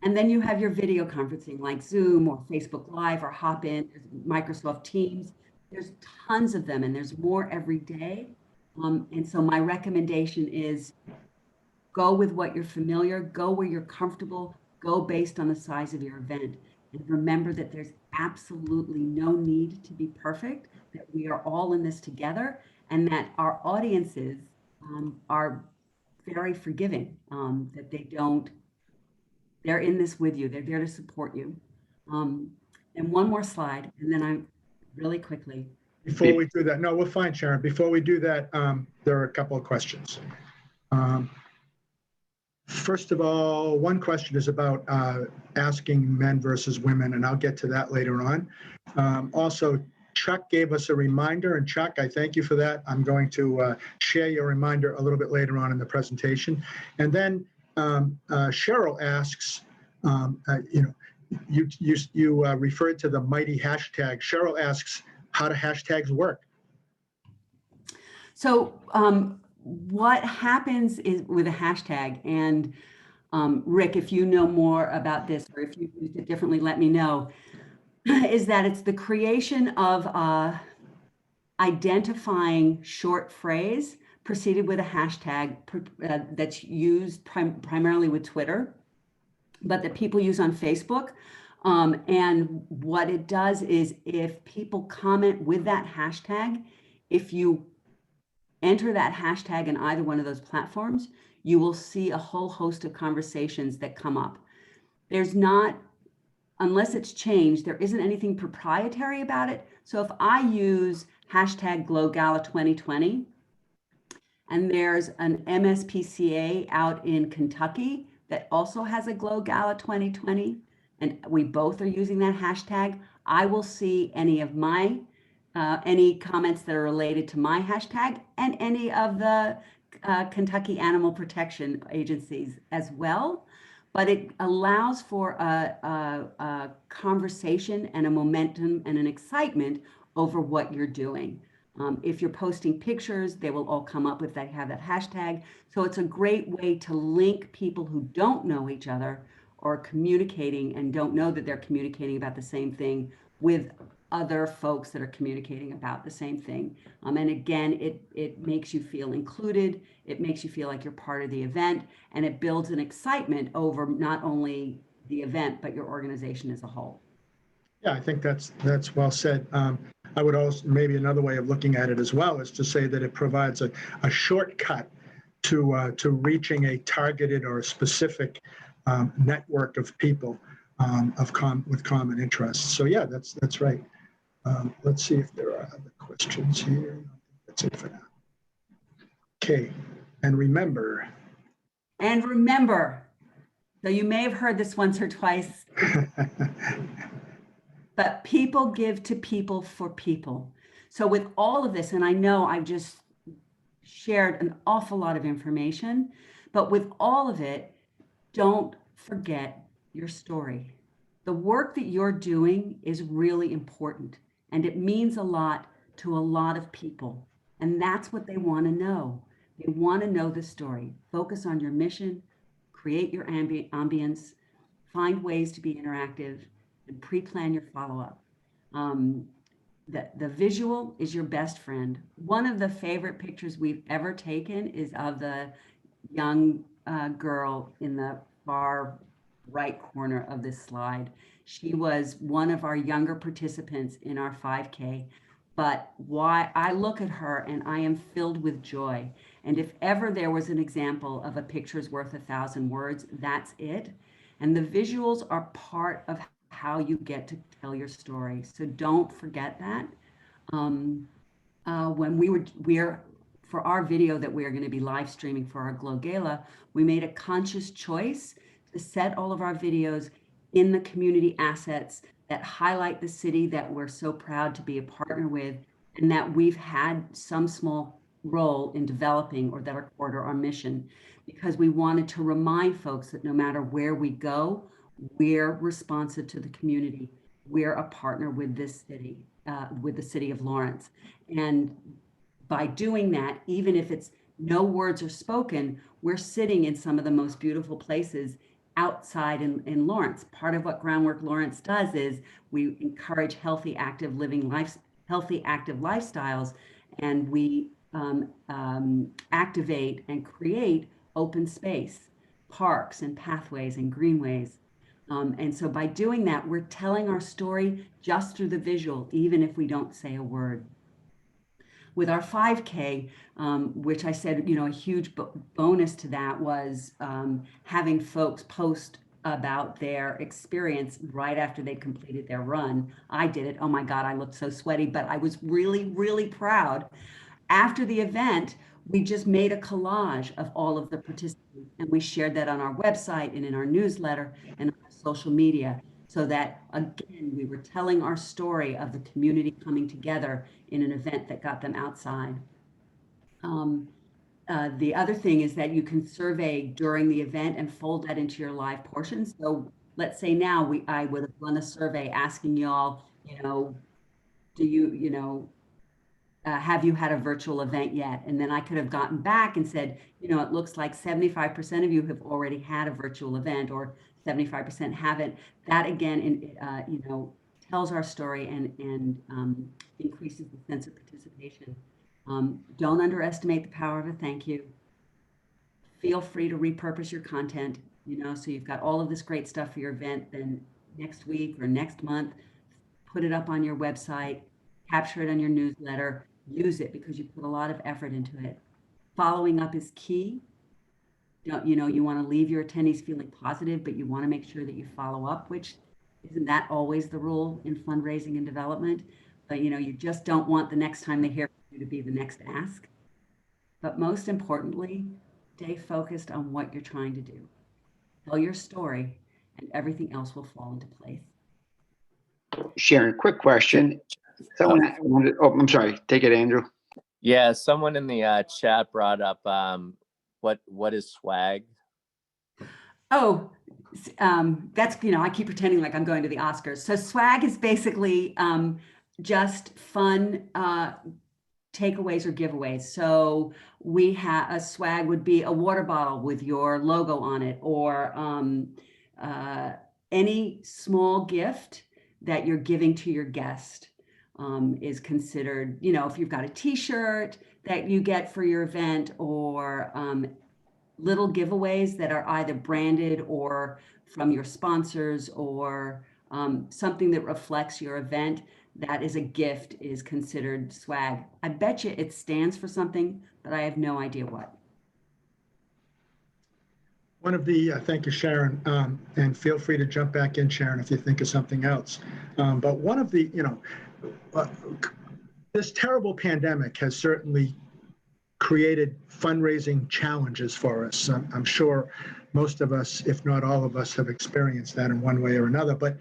And then you have your video conferencing like Zoom or Facebook Live or Hopin, Microsoft Teams. There's tons of them and there's more every day. And so my recommendation is go with what you're familiar, go where you're comfortable, go based on the size of your event. And remember that there's absolutely no need to be perfect, that we are all in this together, and that our audiences are very forgiving, that they're in this with you, they're there to support you. And one more slide, and then I'm really quickly. Before we do that, no, we're fine, Sharon. Before we do that, there are a couple of questions. First of all, one question is about asking men versus women, and I'll get to that later on. Also, Chuck gave us a reminder, and Chuck, I thank you for that. I'm going to share your reminder a little bit later on in the presentation. And then Cheryl asks, you referred to the mighty hashtag. Cheryl asks, how do hashtags work? So what happens is with a hashtag, and Rick, if you know more about this or if you used it differently, let me know, is that it's the creation of identifying short phrase preceded with a hashtag that's used primarily with Twitter, but that people use on Facebook. And what it does is if people comment with that hashtag, if you enter that hashtag in either one of those platforms, you will see a whole host of conversations that come up. There's not, unless it's changed, there isn't anything proprietary about it. So if I use hashtag GlowGala 2020, and there's an MSPCA out in Kentucky that also has a GlowGala 2020, and we both are using that hashtag, I will see any of my any comments that are related to my hashtag and any of the Kentucky Animal Protection agencies as well. But it allows for a conversation and a momentum and an excitement over what you're doing. If you're posting pictures, they will all come up if they have that hashtag. So it's a great way to link people who don't know each other or communicating and don't know that they're communicating about the same thing with other folks that are communicating about the same thing. And again, it makes you feel included. It makes you feel like you're part of the event, and it builds an excitement over not only the event, but your organization as a whole. Yeah, I think that's well said. I would also, maybe another way of looking at it as well is to say that it provides a shortcut to reaching a targeted or a specific network of people with common interests. So yeah, that's right. Let's see if there are other questions here. That's it for now. Okay, and remember. So you may have heard this once or twice, but people give to people for people. So with all of this, and I know I've just shared an awful lot of information, but with all of it, don't forget your story. The work that you're doing is really important, and it means a lot to a lot of people. And that's what they want to know. They want to know the story. Focus on your mission, create your ambience, find ways to be interactive, and pre-plan your follow-up. The visual is your best friend. One of the favorite pictures we've ever taken is of the young girl in the far right corner of this slide. She was one of our younger participants in our 5K, but why I look at her and I am filled with joy. And if ever there was an example of a picture's worth 1,000 words, that's it. And the visuals are part of how you get to tell your story. So don't forget that. When we're for our video that we are going to be live streaming for our Glow Gala, we made a conscious choice to set all of our videos in the community assets that highlight the city that we're so proud to be a partner with, and that we've had some small role in developing, or that are core to our mission, because we wanted to remind folks that no matter where we go, we're responsive to the community. We're a partner with this city, with the city of Lawrence. And by doing that, even if it's no words are spoken, we're sitting in some of the most beautiful places outside in Lawrence. Part of what Groundwork Lawrence does is we encourage healthy, active lifestyles, and we activate and create open space, parks and pathways and greenways. And so by doing that, we're telling our story just through the visual, even if we don't say a word. With our 5K, which I said, a huge bonus to that was having folks post about their experience right after they completed their run. I did it. Oh my God, I looked so sweaty, but I was really, really proud. After the event, we just made a collage of all of the participants, and we shared that on our website and in our newsletter and on our social media, so that, again, we were telling our story of the community coming together in an event that got them outside. The other thing is that you can survey during the event and fold that into your live portion. So let's say now I would have run a survey asking y'all, do you, have you had a virtual event yet? And then I could have gotten back and said, it looks like 75% of you have already had a virtual event, or 75% haven't. That again, tells our story and increases the sense of participation. Don't underestimate the power of a thank you. Feel free to repurpose your content, so you've got all of this great stuff for your event. Then next week or next month, put it up on your website, capture it on your newsletter, use it because you put a lot of effort into it. Following up is key. You want to leave your attendees feeling positive, but you want to make sure that you follow up, which isn't that always the rule in fundraising and development. But you just don't want the next time they hear from you to be the next ask. But most importantly, stay focused on what you're trying to do. Tell your story, and everything else will fall into place. Sharon, quick question. I'm sorry. Take it, Andrew. Yeah, someone in the chat brought up what is swag? Oh, that's, I keep pretending like I'm going to the Oscars. So swag is basically just fun takeaways or giveaways. So we have a swag would be a water bottle with your logo on it, or any small gift that you're giving to your guest is considered, if you've got a t-shirt that you get for your event, or little giveaways that are either branded or from your sponsors, or something that reflects your event, that is a gift, is considered swag. I bet you it stands for something, but I have no idea what. One of the, thank you, Sharon, and feel free to jump back in, Sharon, if you think of something else. But one of the, this terrible pandemic has certainly created fundraising challenges for us. I'm sure most of us, if not all of us, have experienced that in one way or another. But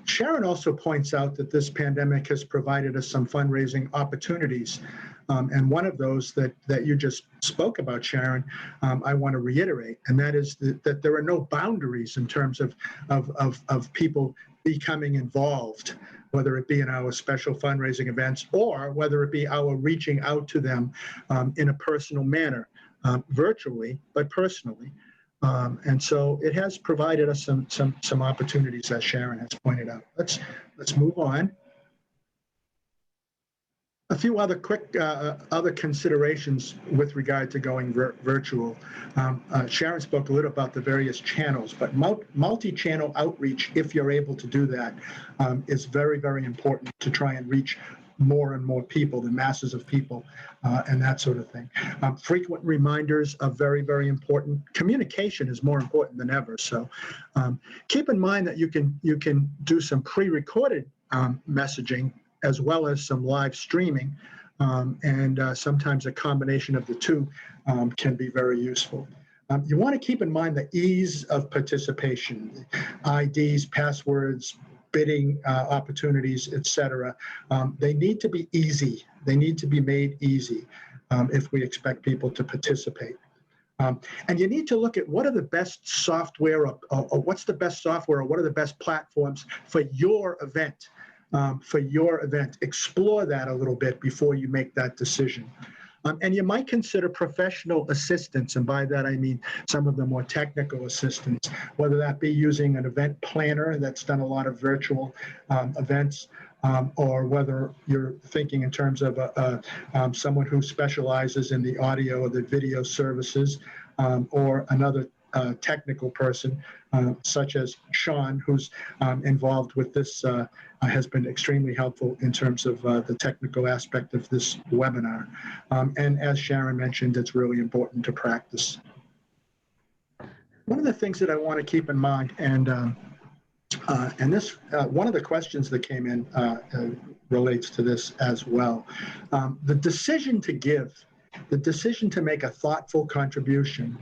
Sharon also points out that this pandemic has provided us some fundraising opportunities. And one of those that you just spoke about, Sharon, I want to reiterate, and that is that there are no boundaries in terms of people becoming involved, whether it be in our special fundraising events or whether it be our reaching out to them in a personal manner, virtually, but personally. And so it has provided us some opportunities, as Sharon has pointed out. Let's move on. A few other quick other considerations with regard to going virtual. Sharon spoke a little about the various channels, but multi-channel outreach, if you're able to do that, is very, very important to try and reach more and more people, the masses of people, and that sort of thing. Frequent reminders are very, very important. Communication is more important than ever. So keep in mind that you can do some pre-recorded messaging as well as some live streaming, and sometimes a combination of the two can be very useful. You want to keep in mind the ease of participation, IDs, passwords, bidding opportunities, etc. They need to be easy. They need to be made easy if we expect people to participate. And you need to look at what are the best software or what's the best software or what are the best platforms for your event. Explore that a little bit before you make that decision. And you might consider professional assistance, and by that I mean some of the more technical assistance, whether that be using an event planner that's done a lot of virtual events, or whether you're thinking in terms of someone who specializes in the audio or the video services, or another technical person, such as Sean, who's involved with this, has been extremely helpful in terms of the technical aspect of this webinar. And as Sharon mentioned, it's really important to practice. One of the things that I want to keep in mind, and this, one of the questions that came in relates to this as well. The decision to give, the decision to make a thoughtful contribution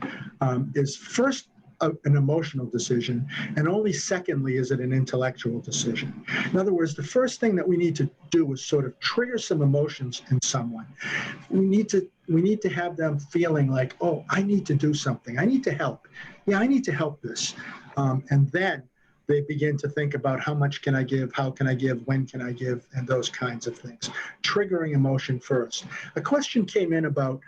is first an emotional decision, and only secondly is it an intellectual decision. In other words, the first thing that we need to do is sort of trigger some emotions in someone. We need to have them feeling like, oh, I need to do something. I need to help. Yeah, I need to help this. And then they begin to think about how much can I give, how can I give, when can I give, and those kinds of things. Triggering emotion first. A question came in about,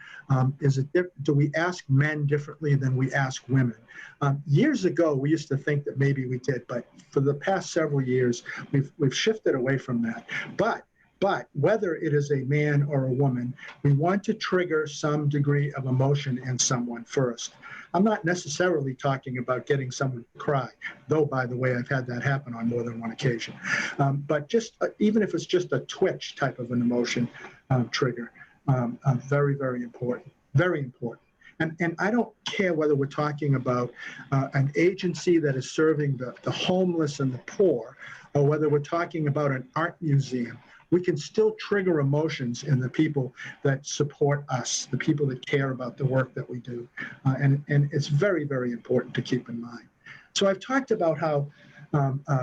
do we ask men differently than we ask women? Years ago, we used to think that maybe we did, but for the past several years, we've shifted away from that. But whether it is a man or a woman, we want to trigger some degree of emotion in someone first. I'm not necessarily talking about getting someone to cry, though, by the way, I've had that happen on more than one occasion. But just even if it's just a twitch type of an emotion trigger, very, very important, very important. And I don't care whether we're talking about an agency that is serving the homeless and the poor, or whether we're talking about an art museum. We can still trigger emotions in the people that support us, the people that care about the work that we do. And it's very, very important to keep in mind. So I've talked about how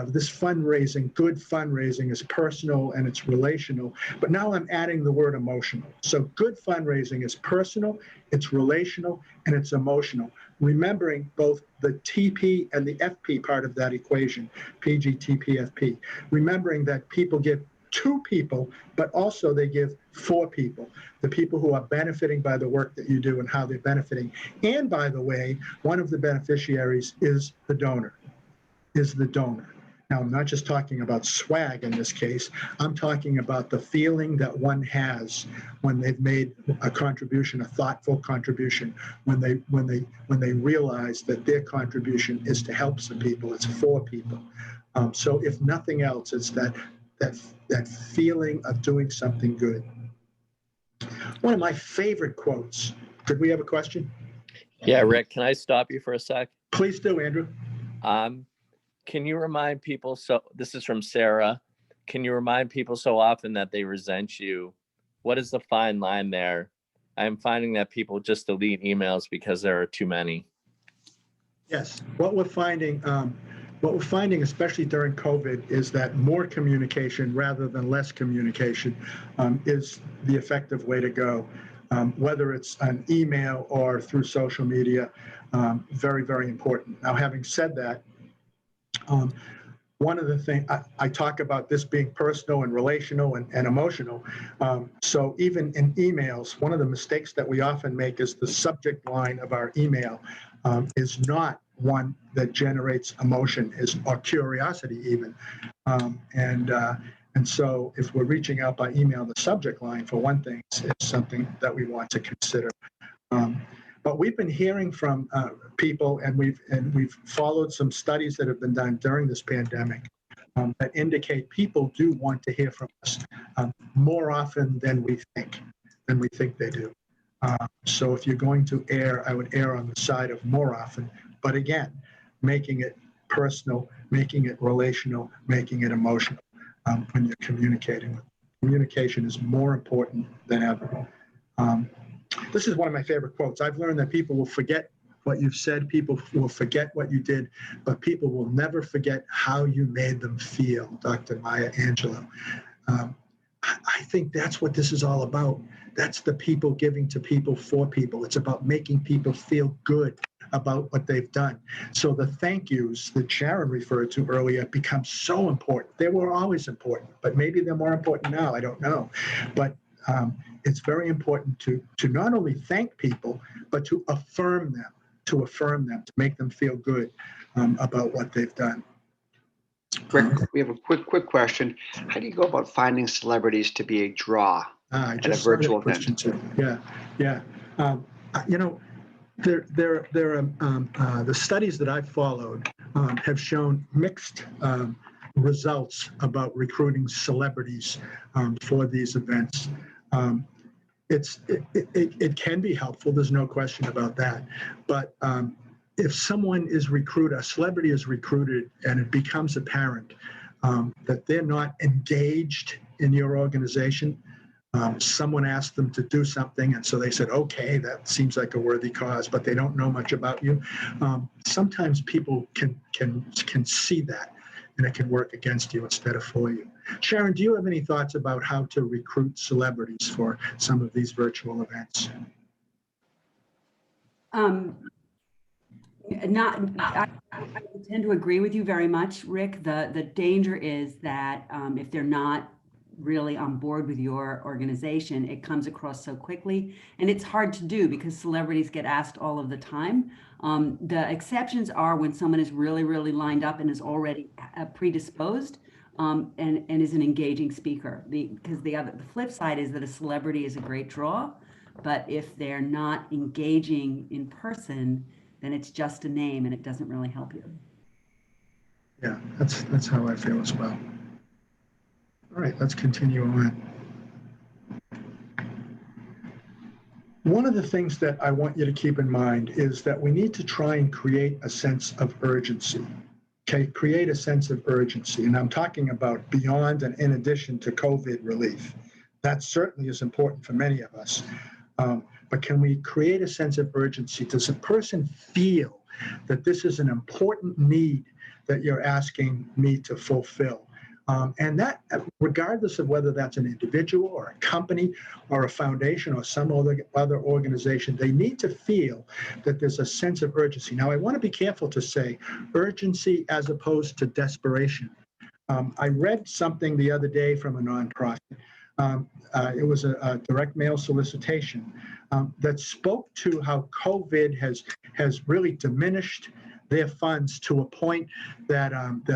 this fundraising, good fundraising, is personal and it's relational, but now I'm adding the word emotional. So good fundraising is personal, it's relational, and it's emotional. Remembering both the TP and the FP part of that equation, PG, TP, FP. Remembering that people give to people, but also they give for people, the people who are benefiting by the work that you do and how they're benefiting. And by the way, one of the beneficiaries is the donor, Now, I'm not just talking about swag in this case. I'm talking about the feeling that one has when they've made a contribution, a thoughtful contribution, when they realize that their contribution is to help some people, it's for people. So if nothing else, it's that feeling of doing something good. One of my favorite quotes. Did we have a question? Yeah, Rick, can I stop you for a sec? Please do, Andrew. Can you remind people, so this is from Sarah, can you remind people so often that they resent you? What is the fine line there? I'm finding that people just delete emails because there are too many. Yes, what we're finding, especially during COVID, is that more communication rather than less communication is the effective way to go. Whether it's an email or through social media, very, very important. Now, having said that, one of the things I talk about this being personal and relational and emotional. So even in emails, one of the mistakes that we often make is the subject line of our email is not one that generates emotion or curiosity even. And so if we're reaching out by email, the subject line, for one thing, is something that we want to consider. But we've been hearing from people, and we've followed some studies that have been done during this pandemic that indicate people do want to hear from us more often than we think they do. So if you're going to err, I would err on the side of more often. But again, making it personal, making it relational, making it emotional when you're communicating with them. Communication is more important than ever. This is one of my favorite quotes. I've learned that people will forget what you've said, people will forget what you did, but people will never forget how you made them feel, Dr. Maya Angelou. I think that's what this is all about. That's the people giving to people for people. It's about making people feel good about what they've done. So the thank yous that Sharon referred to earlier become so important. They were always important, but maybe they're more important now. I don't know. But it's very important to not only thank people, but to affirm them, to make them feel good about what they've done. Rick, we have a quick question. How do you go about finding celebrities to be a draw at a virtual event? Yeah. The studies that I've followed have shown mixed results about recruiting celebrities for these events. It can be helpful. There's no question about that. But if someone is recruited, a celebrity is recruited, and it becomes apparent that they're not engaged in your organization, someone asked them to do something, and so they said, okay, that seems like a worthy cause, but they don't know much about you. Sometimes people can see that, and it can work against you instead of for you. Sharon, do you have any thoughts about how to recruit celebrities for some of these virtual events? I tend to agree with you very much, Rick. The danger is that if they're not really on board with your organization, it comes across so quickly, and it's hard to do because celebrities get asked all of the time. The exceptions are when someone is really, really lined up and is already predisposed and is an engaging speaker. Because the flip side is that a celebrity is a great draw, but if they're not engaging in person, then it's just a name and it doesn't really help you. Yeah, that's how I feel as well. All right, let's continue on. One of the things that I want you to keep in mind is that we need to try and create a sense of urgency. Okay, create a sense of urgency. And I'm talking about beyond and in addition to COVID relief. That certainly is important for many of us. But can we create a sense of urgency? Does a person feel that this is an important need that you're asking me to fulfill? And that, regardless of whether that's an individual or a company or a foundation or some other organization, they need to feel that there's a sense of urgency. Now, I want to be careful to say urgency as opposed to desperation. I read something the other day from a nonprofit. It was a direct mail solicitation that spoke to how COVID has really diminished their funds to a point that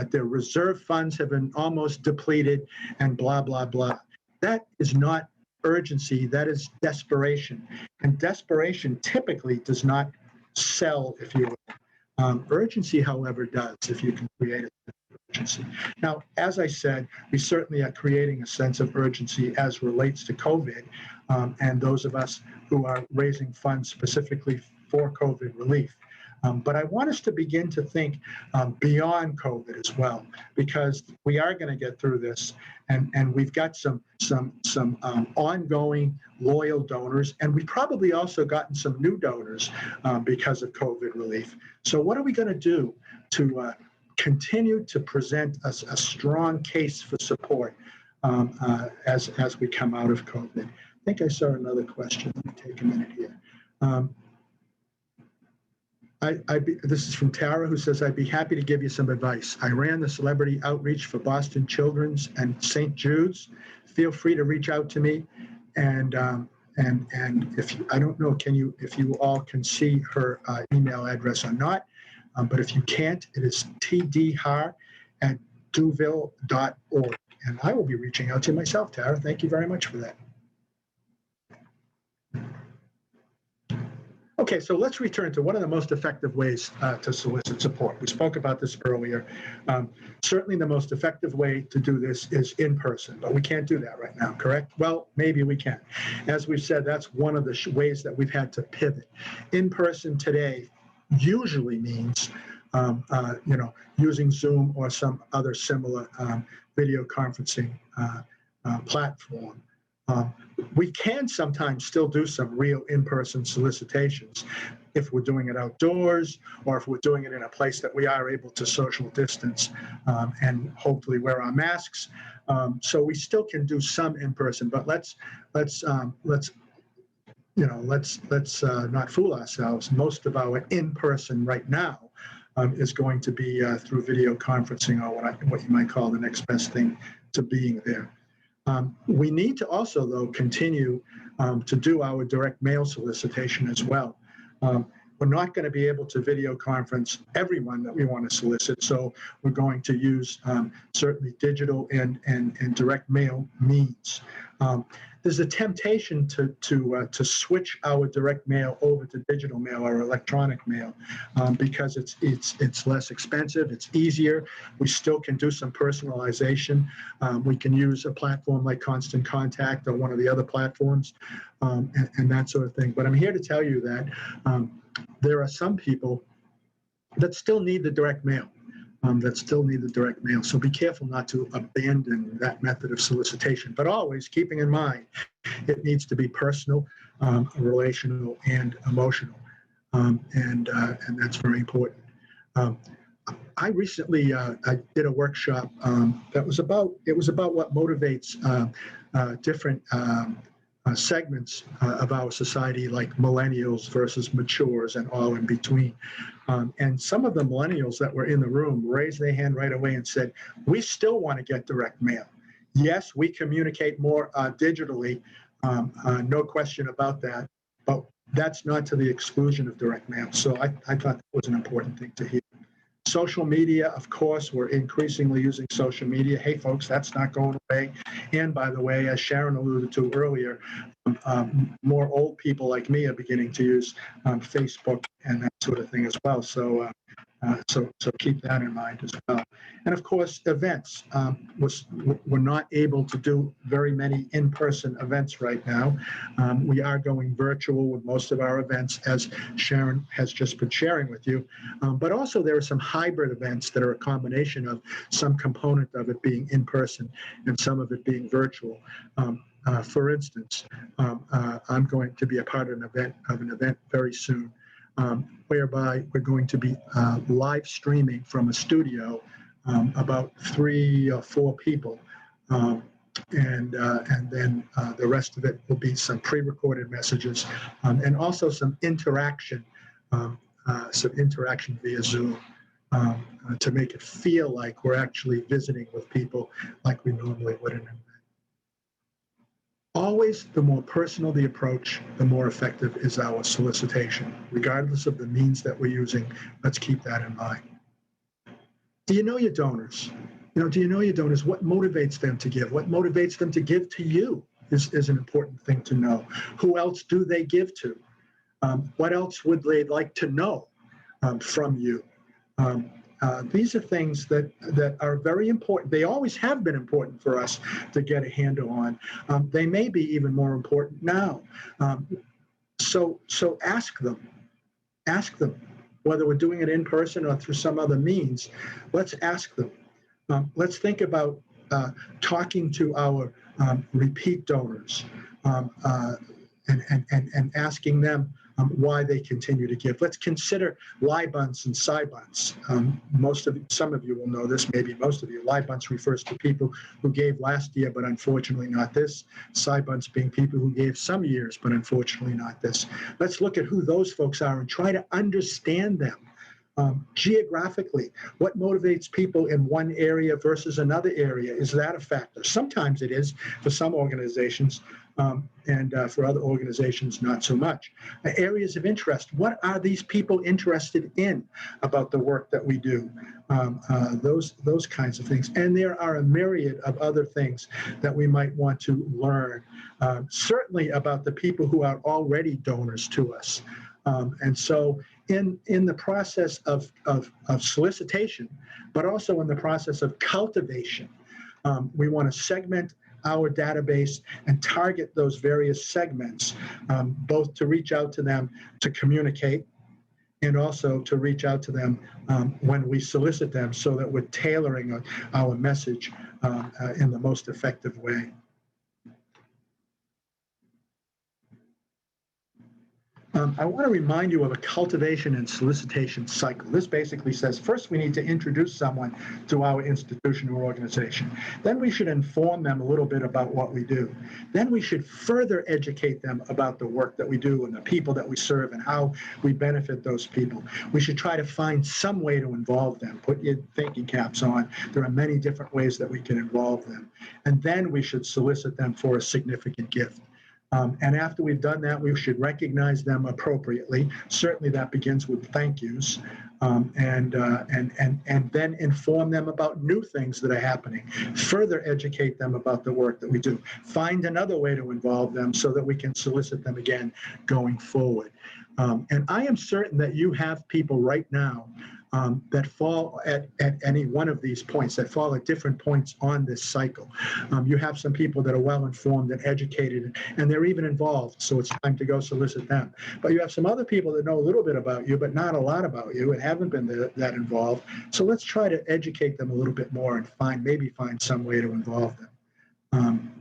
their reserve funds have been almost depleted and blah, blah, blah. That is not urgency, that is desperation. And desperation typically does not sell, if you will. Urgency, however, does, if you can create urgency. Now, as I said, we certainly are creating a sense of urgency as relates to COVID, and those of us who are raising funds specifically for COVID relief. But I want us to begin to think beyond COVID as well, because we are going to get through this, and we've got some ongoing loyal donors, and we've probably also gotten some new donors because of COVID relief. So what are we going to do to continue to present a strong case for support as we come out of COVID? I think I saw another question. Let me take a minute here. This is from Tara, who says, I'd be happy to give you some advice. I ran the celebrity outreach for Boston Children's and St. Jude's. Feel free to reach out to me. And if you, I don't know, if you all can see her email address or not, but if you can't, it is tdhar@duville.org. And I will be reaching out to you myself, Tara. Thank you very much for that. Okay, so let's return to one of the most effective ways to solicit support. We spoke about this earlier. Certainly the most effective way to do this is in person, but we can't do that right now, correct? Well, maybe we can. As we've said, that's one of the ways that we've had to pivot. In person today usually means using Zoom or some other similar video conferencing platform. We can sometimes still do some real in-person solicitations if we're doing it outdoors or if we're doing it in a place that we are able to social distance and hopefully wear our masks. So we still can do some in-person, but let's not fool ourselves. Most of our in-person right now is going to be through video conferencing, or what you might call the next best thing to being there. We need to also, though, continue to do our direct mail solicitation as well. We're not going to be able to video conference everyone that we want to solicit, so we're going to use certainly digital and direct mail means. There's a temptation to switch our direct mail over to digital mail or electronic mail because it's less expensive, it's easier. We still can do some personalization. We can use a platform like Constant Contact or one of the other platforms and that sort of thing. But I'm here to tell you that there are some people that still need the direct mail. So be careful not to abandon that method of solicitation, but always keeping in mind it needs to be personal, relational, and emotional, and that's very important. I recently I did a workshop that was about what motivates different segments of our society, like millennials versus matures and all in between. And some of the millennials that were in the room raised their hand right away and said, we still want to get direct mail. Yes, we communicate more digitally, no question about that, but that's not to the exclusion of direct mail. So I thought that was an important thing to hear. Social media, of course, we're increasingly using social media. Hey, folks, that's not going away. And by the way, as Sharon alluded to earlier, more old people like me are beginning to use Facebook and that sort of thing as well. So keep that in mind as well. And of course, events. We're not able to do very many in-person events right now. We are going virtual with most of our events, as Sharon has just been sharing with you. But also there are some hybrid events that are a combination of some component of it being in-person and some of it being virtual. For instance, I'm going to be a part of an event very soon, whereby we're going to be live streaming from a studio about 3 or 4 people, and then the rest of it will be some pre-recorded messages and also some interaction via Zoom to make it feel like we're actually visiting with people like we normally would in an event. Always, the more personal the approach, the more effective is our solicitation. Regardless of the means that we're using, let's keep that in mind. Do you know your donors? Do you know your donors? What motivates them to give? What motivates them to give to you is an important thing to know. Who else do they give to? What else would they like to know from you? These are things that are very important. They always have been important for us to get a handle on. They may be even more important now. So ask them. Ask them, whether we're doing it in person or through some other means. Let's ask them. Let's think about talking to our repeat donors and asking them why they continue to give. Let's consider Libunts and Sibunts. Some of you will know this, maybe most of you. Libunts refers to people who gave last year, but unfortunately not this. Sibunts being people who gave some years, but unfortunately not this. Let's look at who those folks are and try to understand them. Geographically, what motivates people in one area versus another area? Is that a factor? Sometimes it is for some organizations, and for other organizations, not so much. Areas of interest. What are these people interested in about the work that we do? Those kinds of things. And there are a myriad of other things that we might want to learn, certainly about the people who are already donors to us. And so in the process of solicitation, but also in the process of cultivation, we want to segment our database and target those various segments, both to reach out to them to communicate and also to reach out to them when we solicit them, so that we're tailoring our message in the most effective way. I want to remind you of a cultivation and solicitation cycle. This basically says, first we need to introduce someone to our institution or organization. Then we should inform them a little bit about what we do. Then we should further educate them about the work that we do and the people that we serve and how we benefit those people. We should try to find some way to involve them. Put your thinking caps on. There are many different ways that we can involve them. And then we should solicit them for a significant gift. And after we've done that, we should recognize them appropriately. Certainly that begins with thank yous, and then inform them about new things that are happening. Further educate them about the work that we do. Find another way to involve them so that we can solicit them again going forward. And I am certain that you have people right now that fall at any one of these points, that fall at different points on this cycle. You have some people that are well-informed and educated, and they're even involved, so it's time to go solicit them. But you have some other people that know a little bit about you, but not a lot about you, and haven't been that involved. So let's try to educate them a little bit more and maybe find some way to involve them.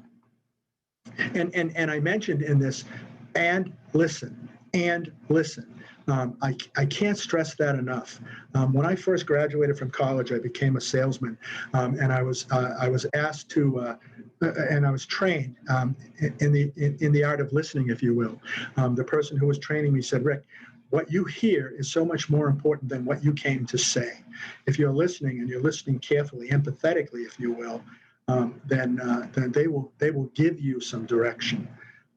And I mentioned in this, and listen. I can't stress that enough. When I first graduated from college, I became a salesman, and I was asked to, and I was trained in the art of listening, if you will. The person who was training me said, "Rick, what you hear is so much more important than what you came to say. If you're listening and you're listening carefully, empathetically, if you will, then they will give you some direction."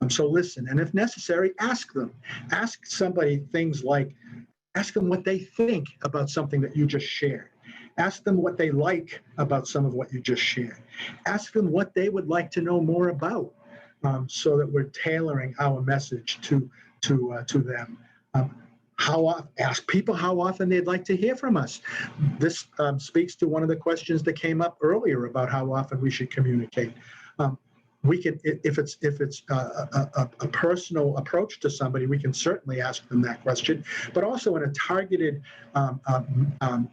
So listen, and if necessary, ask them. Ask somebody things like, ask them what they think about something that you just shared. Ask them what they like about some of what you just shared. Ask them what they would like to know more about, so that we're tailoring our message to them. Ask people how often they'd like to hear from us. This speaks to one of the questions that came up earlier about how often we should communicate. We can, if it's a personal approach to somebody, we can certainly ask them that question, but also in a targeted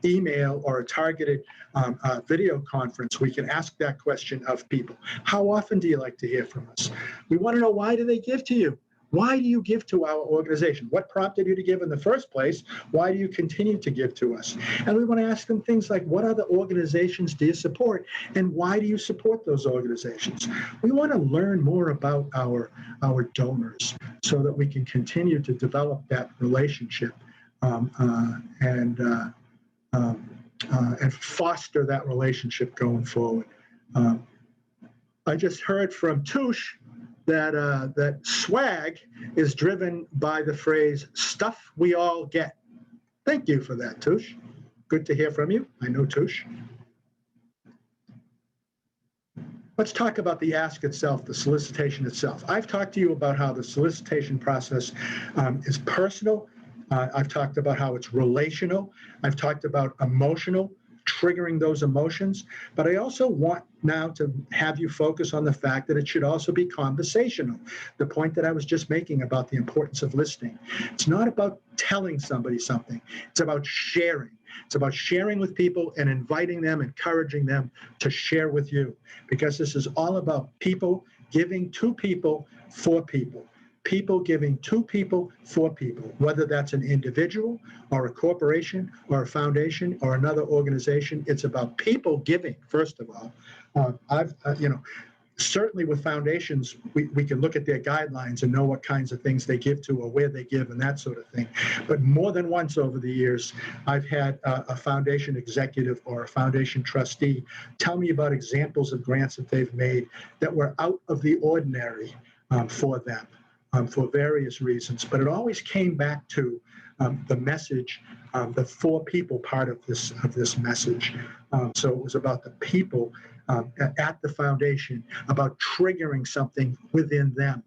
email or a targeted video conference, we can ask that question of people. How often do you like to hear from us? We want to know, why do they give to you? Why do you give to our organization? What prompted you to give in the first place? Why do you continue to give to us? And we want to ask them things like, what other organizations do you support? And why do you support those organizations? We want to learn more about our donors so that we can continue to develop that relationship and foster that relationship going forward. I just heard from Touche that swag is driven by the phrase, stuff we all get. Thank you for that, Touche. Good to hear from you. I know Touche. Let's talk about the ask itself, the solicitation itself. I've talked to you about how the solicitation process is personal, I've talked about how it's relational. I've talked about emotional, triggering those emotions. But I also want now to have you focus on the fact that it should also be conversational. The point that I was just making about the importance of listening. It's not about telling somebody something. It's about sharing. It's about sharing with people and inviting them, encouraging them to share with you, because this is all about people giving to people for people. People giving to people for people, whether that's an individual or a corporation or a foundation or another organization. It's about people giving, first of all. Certainly with foundations, we can look at their guidelines and know what kinds of things they give to or where they give and that sort of thing. But more than once over the years, I've had a foundation executive or a foundation trustee tell me about examples of grants that they've made that were out of the ordinary for them. For various reasons, but it always came back to the message, the for people part of this message. So it was about the people at the foundation, about triggering something within them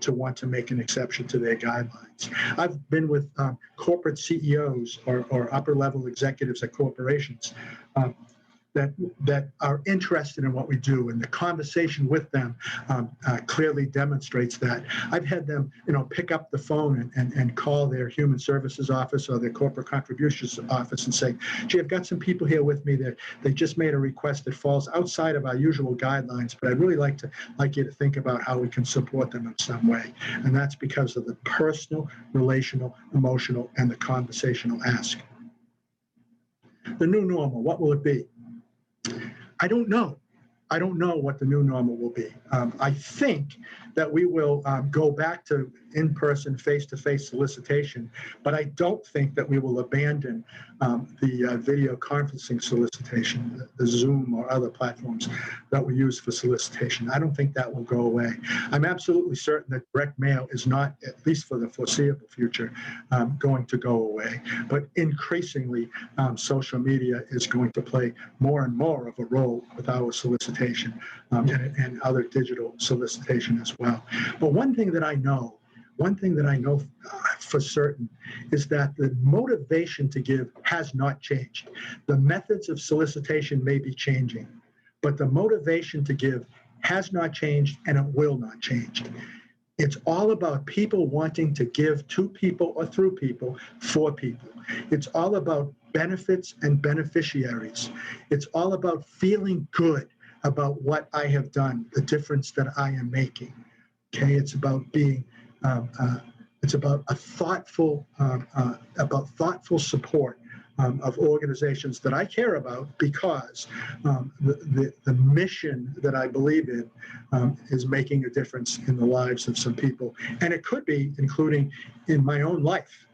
to want to make an exception to their guidelines. I've been with corporate CEOs or upper level executives at corporations that are interested in what we do, and the conversation with them clearly demonstrates that. I've had them, pick up the phone and call their human services office or their corporate contributions office and say, "Gee, I've got some people here with me that they just made a request that falls outside of our usual guidelines, but I'd really like you to think about how we can support them in some way." And that's because of the personal, relational, emotional, and the conversational ask. The new normal, what will it be? I don't know. I don't know what the new normal will be. I think that we will go back to in-person, face-to-face solicitation, but I don't think that we will abandon the video conferencing solicitation, the Zoom or other platforms that we use for solicitation. I don't think that will go away. I'm absolutely certain that direct mail is not, at least for the foreseeable future, going to go away. But increasingly, social media is going to play more and more of a role with our solicitation and other digital solicitation as well. But one thing that I know for certain is that the motivation to give has not changed. The methods of solicitation may be changing, but the motivation to give has not changed, and it will not change. It's all about people wanting to give to people or through people for people. It's all about benefits and beneficiaries. It's all about feeling good about what I have done, the difference that I am making. Okay, it's about being, it's about a thoughtful support of organizations that I care about, because the mission that I believe in is making a difference in the lives of some people, and it could be including in my own life.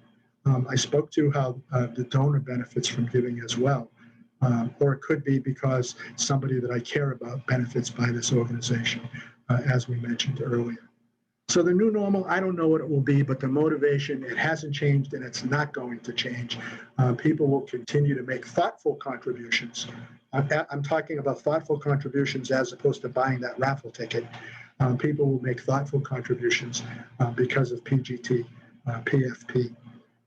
I spoke to how the donor benefits from giving as well. Or it could be because somebody that I care about benefits by this organization, as we mentioned earlier. So the new normal, I don't know what it will be, but the motivation, it hasn't changed, and it's not going to change. People will continue to make thoughtful contributions. I'm talking about thoughtful contributions as opposed to buying that raffle ticket. People will make thoughtful contributions because of PGT, PFP.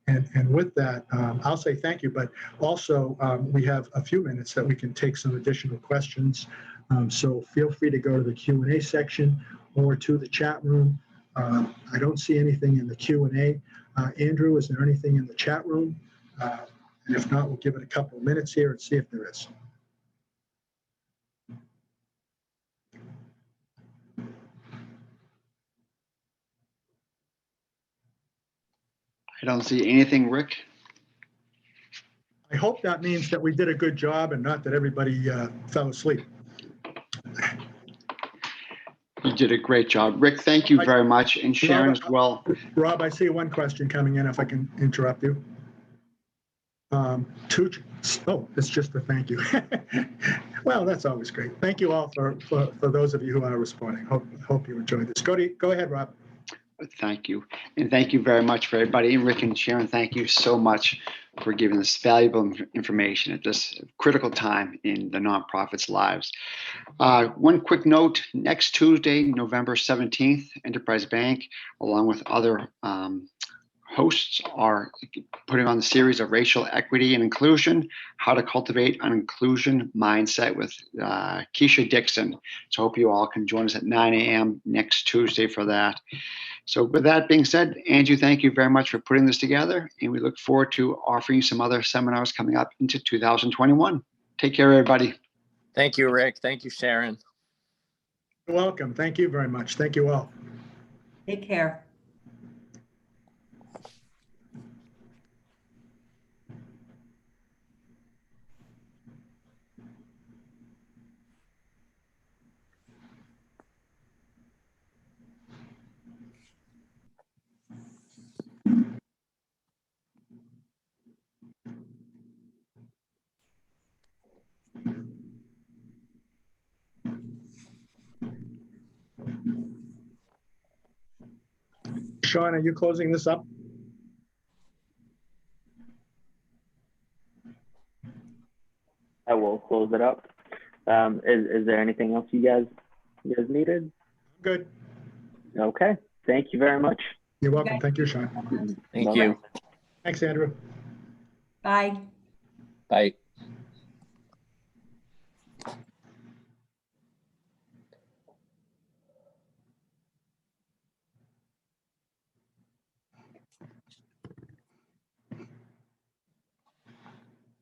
And with that, I'll say thank you, but also we have a few minutes that we can take some additional questions. So feel free to go to the Q&A section or to the chat room. I don't see anything in the Q&A. Andrew, is there anything in the chat room? And if not, we'll give it a couple of minutes here and see if there is. I don't see anything, Rick. I hope that means that we did a good job and not that everybody fell asleep. You did a great job. Rick, thank you very much. And Sharon as well. Rob, I see one question coming in, if I can interrupt you. It's just a thank you. Well, that's always great. Thank you all for those of you who are responding. Hope you enjoyed this. Go ahead, Rob. Thank you. And thank you very much for everybody. And Rick and Sharon, thank you so much for giving us valuable information at this critical time in the nonprofits' lives. One quick note, next Tuesday, November 17th, Enterprise Bank, along with other hosts are putting on the series of racial equity and inclusion, how to cultivate an inclusion mindset with Keisha Dixon. So hope you all can join us at 9 a.m. next Tuesday for that. So with that being said, Andrew, thank you very much for putting this together. And we look forward to offering you some other seminars coming up into 2021. Take care, everybody. Thank you, Rick. Thank you, Sharon. You're welcome. Thank you very much. Thank you all. Take care. Sean, are you closing this up? I will close it up. Is there anything else you guys needed? Good. Okay. Thank you very much. You're welcome. Thank you, Sean. Thank Bye-bye. you. Thanks, Andrew. Bye. Bye.